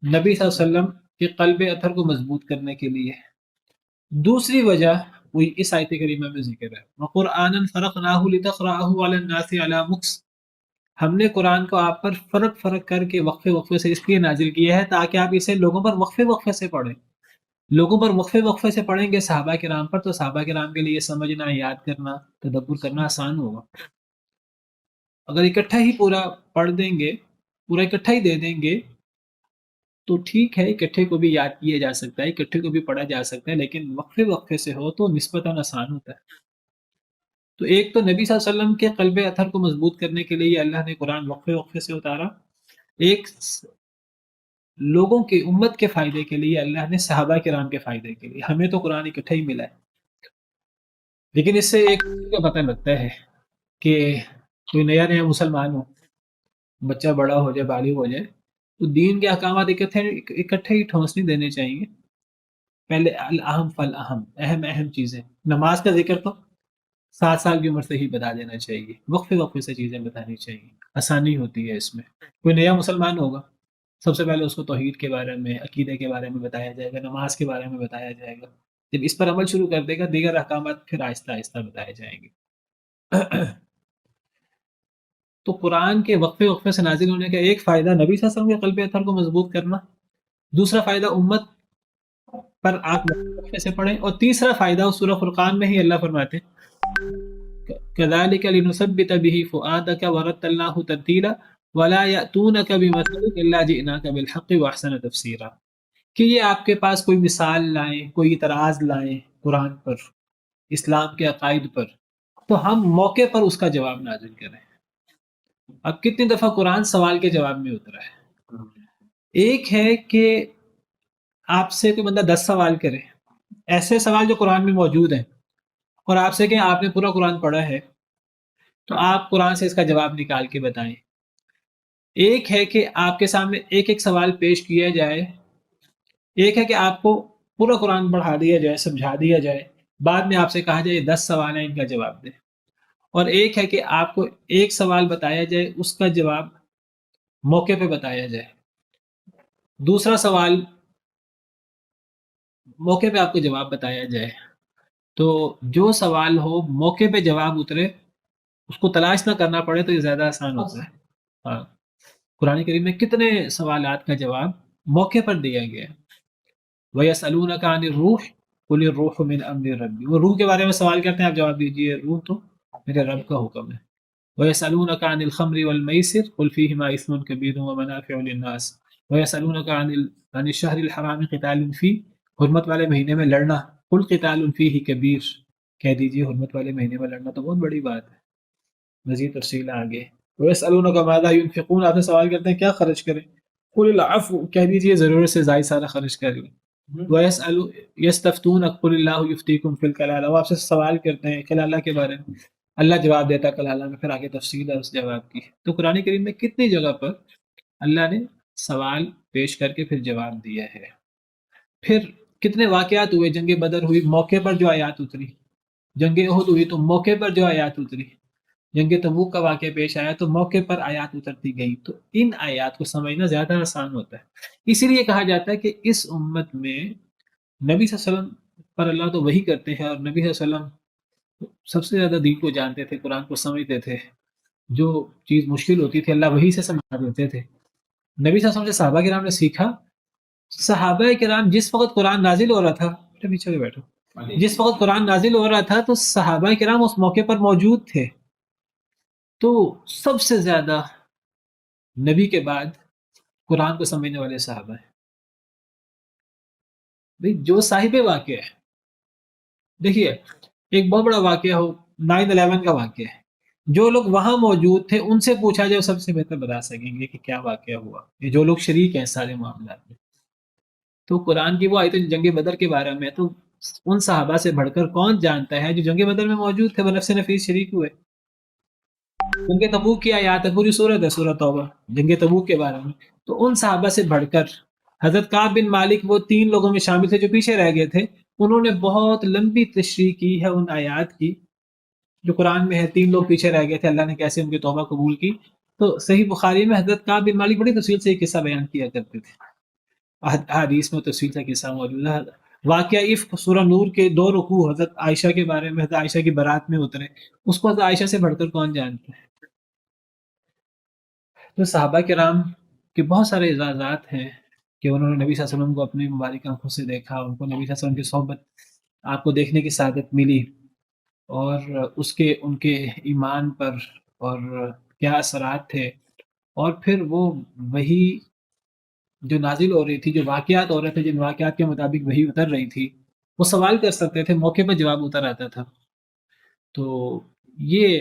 نبی صلی اللہ علیہ وسلم کے قلب اطہر کو مضبوط کرنے کے لیے. دوسری وجہ وہی اس آیت کریمہ میں ذکر ہے وَقُرْآنًا فَرَقْنَاهُ لِتَقْرَأَهُ عَلَى النَّاسِ عَلَى مُكْثٍ، ہم نے قرآن کو آپ پر فرق کر کے وقفے وقفے سے اس لیے نازل کیا ہے تاکہ آپ اسے لوگوں پر وقفے وقفے سے پڑھیں. لوگوں پر وقفے وقفے سے پڑھیں گے صحابہ کرام پر، تو صحابہ کرام کے لیے سمجھنا، یاد کرنا، تدبر کرنا آسان ہوگا. اگر اکٹھا ہی پورا پڑھ دیں گے، پورا اکٹھا ہی دے دیں گے تو ٹھیک ہے اکٹھے کو بھی یاد کیا جا سکتا ہے، اکٹھے کو بھی پڑھا جا سکتا ہے، لیکن وقفے وقفے سے ہو تو نسبتاً آسان ہوتا ہے۔ تو ایک تو نبی صلی اللہ علیہ وسلم کے قلب اطہر کو مضبوط کرنے کے لیے اللہ نے قرآن وقفے وقفے سے اتارا، ایک لوگوں کی امت کے فائدے کے لیے اللہ نے صحابہ کرام کے فائدے کے لیے، ہمیں تو قرآن اکٹھا ہی ملا ہے، لیکن اس سے ایک چیز کا پتہ لگتا ہے کہ کوئی نیا نیا مسلمان ہو، بچہ بڑا ہو جائے، بالغ ہو جائے، تو دین کے احکامات اکٹھے ہی ٹھونس نہیں دینے چاہیے۔ پہلے الاہم فالاہم، اہم اہم چیزیں، نماز کا ذکر تو 7 سال کی عمر سے ہی بتا دینا چاہیے، وقفے وقفے سے چیزیں بتانی چاہیے، آسانی ہوتی ہے اس میں۔ کوئی نیا مسلمان ہوگا، سب سے پہلے اس کو توحید کے بارے میں، عقیدے کے بارے میں بتایا جائے گا، نماز کے بارے میں بتایا جائے گا، جب اس پر عمل شروع کر دے گا دیگر احکامات پھر آہستہ آہستہ بتائے جائیں گے۔ تو قرآن کے وقفے وقفے سے نازل ہونے کا ایک فائدہ نبی صلی اللہ علیہ وسلم کے قلب اطہر کو مضبوط کرنا، دوسرا فائدہ امت پر آپ وقفے سے پڑھیں، اور تیسرا فائدہ سورہ فرقان میں ہی اللہ فرماتے كَذَلِكَ لِنُثَبِّتَ بِهِ فُؤَادَكَ وَرَتَّلْنَاهُ تَرْتِيلًا وَلَا يَأْتُونَكَ بِمَثَلٍ إِلَّا جِئْنَاكَ بِالْحَقِّ وَأَحْسَنَ تَفْسِيرًا، کہ یہ آپ کے پاس کوئی مثال لائیں، کوئی اعتراض لائیں قرآن پر، اسلام کے عقائد پر، تو ہم موقع پر اس کا جواب نازل کریں۔ اب کتنی دفعہ قرآن سوال کے جواب میں اترا ہے؟ ایک ہے کہ آپ سے کوئی بندہ 10 سوال کرے، ایسے سوال جو قرآن میں موجود ہیں، اور آپ سے کہ آپ نے پورا قرآن پڑھا ہے تو آپ قرآن سے اس کا جواب نکال کے بتائیں۔ ایک ہے کہ آپ کے سامنے ایک ایک سوال پیش کیا جائے، ایک ہے کہ آپ کو پورا قرآن پڑھا دیا جائے، سمجھا دیا جائے، بعد میں آپ سے کہا جائے 10 سوال ہیں ان کا جواب دیں، اور ایک ہے کہ آپ کو ایک سوال بتایا جائے، اس کا جواب موقع پہ بتایا جائے، دوسرا سوال موقع پہ آپ کو جواب بتایا جائے۔ تو جو سوال ہو موقع پہ جواب اترے، اس کو تلاش نہ کرنا پڑے، تو یہ زیادہ آسان ہوتا ہے۔ ہاں، قرآن کریم میں کتنے سوالات کا جواب موقع پر دیا گیا ہے۔ وَيَسْأَلُونَكَ عَنِ الرُّوحِ قُلِ الرُّوحُ مِنْ أَمْرِ رَبِّي، وہ روح کے بارے میں سوال کرتے ہیں، آپ جواب دیجئے روح تو میرے رب کا حکم ہے۔ وَيَسْأَلُونَكَ عَنِ الْخَمْرِ وَالْمَيْسِرِ قُلْ فِيهِمَا إِثْمٌ كَبِيرٌ وَمَنَافِعُ لِلنَّاسِ وَيَسْأَلُونَكَ عَنِ الشَّهْرِ الْحَرَامِ قِتَالٍ فِيهِ، حرمت والے مہینے میں لڑنا، قُلْ قِتَالٌ فِيهِ كَبِيرٌ، کہہ دیجئے حرمت والے مہینے میں لڑنا تو بہت بڑی بات ہے۔ مزید تفصیل آگے۔ وَيَسْأَلُونَكَ مَاذَا يُنْفِقُونَ، آپ سے سوال کرتے ہیں کیا خرچ کریں، قُلِ الْعَفْوَ، کہہ دیجئے ضرورت سے زائد سارا خرچ کر لیں۔ يَسْتَفْتُونَكَ قُلِ اللَّهُ يُفْتِيكُمْ فِي الْكَلَالَةِ، وہ آپ سے سوال کرتے ہیں کلالہ کے بارے میں، اللہ جواب دیتا ہے کلالہ میں، پھر آگے تفصیل ہے اس جواب کی۔ تو قرآن کریم میں کتنی جگہ پر اللہ نے سوال پیش کر کے پھر جواب دیا ہے۔ پھر کتنے واقعات ہوئے، جنگ بدر ہوئی، موقع پر جو آیات اتری، جنگ احد ہوئی تو موقع پر جو آیات اتری، جنگ تبوک کا واقعہ پیش آیا تو موقع پر آیات اترتی گئی۔ تو ان آیات کو سمجھنا زیادہ آسان ہوتا ہے، اسی لیے کہا جاتا ہے کہ اس امت میں نبی صلی اللہ علیہ وسلم پر اللہ تو وحی کرتے ہیں، اور نبی صلی اللہ علیہ وسلم سب سے زیادہ دین کو جانتے تھے، قرآن کو سمجھتے تھے، جو چیز مشکل ہوتی تھی اللہ وحی سے سمجھا دیتے تھے۔ نبی صلی اللہ علیہ وسلم سے صحابہ کرام نے سیکھا، صحابہ کرام جس وقت قرآن نازل ہو رہا تھا، پیچھے بیٹھو، جس وقت قرآن نازل ہو رہا تھا تو صحابہ کرام اس موقع پر موجود تھے۔ تو سب سے زیادہ نبی کے بعد قرآن کو سمجھنے والے صحابہ ہیں۔ بھئی جو صاحب واقعہ ہے، دیکھیے ایک بہت بڑا واقعہ ہو، 9/11 کا واقعہ ہے، جو لوگ وہاں موجود تھے ان سے پوچھا جائے سب سے بہتر بتا سکیں گے کہ کیا واقعہ ہوا، یہ جو لوگ شریک ہیں سارے معاملات میں۔ تو قرآن کی وہ آیت جنگ بدر کے بارے میں تو ان صحابہ سے بڑھ کر کون جانتا ہے جو جنگ بدر میں موجود تھے، وہ نفس نفیس شریک ہوئے۔ جنگ تبوک کی آیات ہے، پوری سورت ہے سورۃ توبہ جنگ تبوک کے بارے میں، تو ان صحابہ سے بڑھ کر حضرت کعب بن مالک وہ 3 لوگوں میں شامل تھے جو پیچھے رہ گئے تھے، انہوں نے بہت لمبی تشریح کی ہے ان آیات کی جو قرآن میں ہے، 3 لوگ پیچھے رہ گئے تھے، اللہ نے کیسے ان کی توبہ قبول کی۔ تو صحیح بخاری میں حضرت کعب بن مالک بڑی تفصیل سے یہ قصہ بیان کیا کرتے تھے، حدیث میں تفصیل سے قصہ موجود ہے۔ واقعہ عفق سورہ نور کے 2 رکوع حضرت عائشہ کے بارے میں، حضرت عائشہ کی برات میں اترے، اس کو حضرت عائشہ سے بڑھ کر کون جانتا ہے۔ تو صحابہ کرام کے بہت سارے اعزازات ہیں کہ انہوں نے نبی صلی اللہ علیہ وسلم کو اپنی مبارک آنکھوں سے دیکھا، ان کو نبی صلی اللہ علیہ وسلم کی صحبت آپ کو دیکھنے کی سعادت ملی، اور اس کے ان کے ایمان پر اور کیا اثرات تھے، اور پھر وہ وہی جو نازل ہو رہی تھی، جو واقعات ہو رہے تھے، جن واقعات کے مطابق وحی اتر رہی تھی، وہ سوال کر سکتے تھے، موقع پر جواب اتر آتا تھا. تو یہ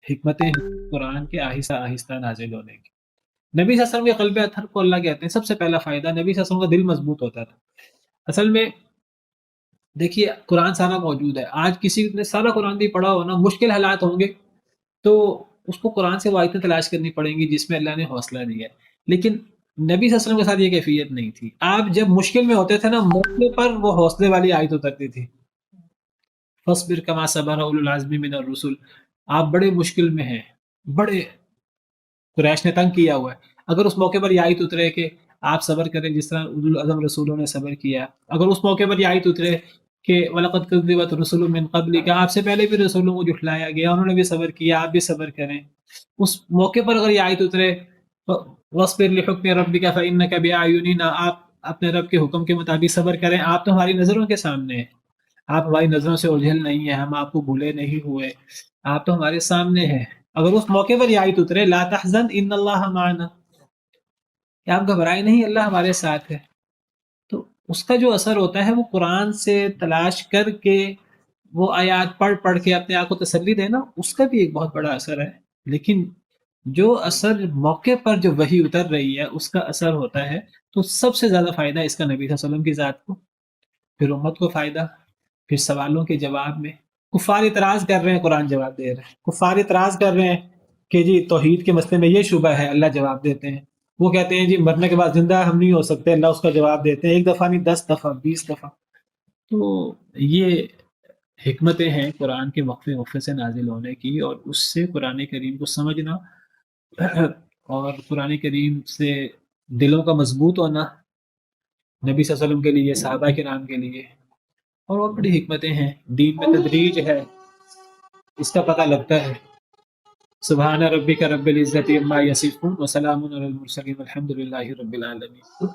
حکمتیں ہیں قرآن کے آہستہ آہستہ نازل ہونے کی. نبی صلی اللہ علیہ وسلم کے قلب اطہر کو اللہ کہتے ہیں سب سے پہلا فائدہ، نبی صلی اللہ علیہ وسلم کا دل مضبوط ہوتا تھا. اصل میں دیکھیے قرآن سارا موجود ہے. آج کسی نے سارا قرآن بھی پڑھا ہو نا، مشکل حالات ہوں گے تو اس کو قرآن سے وہ آیتیں تلاش کرنی پڑیں گی جس میں اللہ نے حوصلہ دیا ہے. لیکن نبی صلی اللہ علیہ وسلم کے ساتھ یہ کیفیت نہیں تھی. آپ جب مشکل میں ہوتے تھے نا، موقع پر وہ حوصلے والی آیت اترتی تھی، فاصبر کما صبر اولو العزم من الرسل. آپ بڑے مشکل میں ہیں، بڑے قریش نے تنگ کیا ہوا ہے، اگر اس موقع پر یہ آیت اترے کہ آپ صبر کریں جس طرح اولو العزم رسولوں نے صبر کیا، اگر اس موقع پر یہ آیت اترے کہ وَلَقَدْ كُذِّبَتْ رُسُلٌ مِّن قَبْلِكَ، آپ سے پہلے بھی رسولوں کو جھٹلایا گیا، انہوں نے بھی صبر کیا، آپ بھی صبر کریں. اس موقع پر اگر یہ آیت اترے وَاصْبِرْ لِحُكْمِ رَبِّكَ فَإِنَّكَ بِأَعْيُنِنَا، آپ اپنے رب کے حکم کے مطابق صبر کریں، آپ تو ہماری نظروں کے سامنے ہیں، آپ ہماری نظروں سے اوجھل نہیں ہیں، ہم آپ کو بھولے نہیں ہوئے، آپ تو ہمارے سامنے ہیں. اگر اس موقع پر یہ آیت اترے لا تحزن ان اللہ معنا، کہ آپ گھبرائے نہیں، اللہ ہمارے ساتھ ہے، تو اس کا جو اثر ہوتا ہے وہ قرآن سے تلاش کر کے وہ آیات پڑھ کے اپنے آپ کو تسلی دینا، اس کا بھی ایک بہت بڑا اثر ہے. لیکن جو اثر موقع پر جو وحی اتر رہی ہے اس کا اثر ہوتا ہے، تو سب سے زیادہ فائدہ اس کا نبی صلی اللہ علیہ وسلم کی ذات کو، پھر امت کو فائدہ، پھر سوالوں کے جواب میں. کفار اعتراض کر رہے ہیں، قرآن جواب دے رہے ہیں. کفار اعتراض کر رہے ہیں کہ جی توحید کے مسئلے میں یہ شبہ ہے، اللہ جواب دیتے ہیں. وہ کہتے ہیں جی مرنے کے بعد زندہ ہم نہیں ہو سکتے، اللہ اس کا جواب دیتے ہیں، ایک دفعہ نہیں 10 دفعہ 20 دفعہ. تو یہ حکمتیں ہیں قرآن کے وقفے وقفے سے نازل ہونے کی، اور اس سے قرآن کریم کو سمجھنا اور قرآن کریم سے دلوں کا مضبوط ہونا، نبی صلی اللہ علیہ وسلم کے لیے، صحابہ کرام کے لیے، اور بڑی حکمتیں ہیں. دین میں تدریج ہے، اس کا پتہ لگتا ہے. سبحان ربک رب العزت عما یصفون وسلام علی المرسلین والحمد للہ رب العالمین.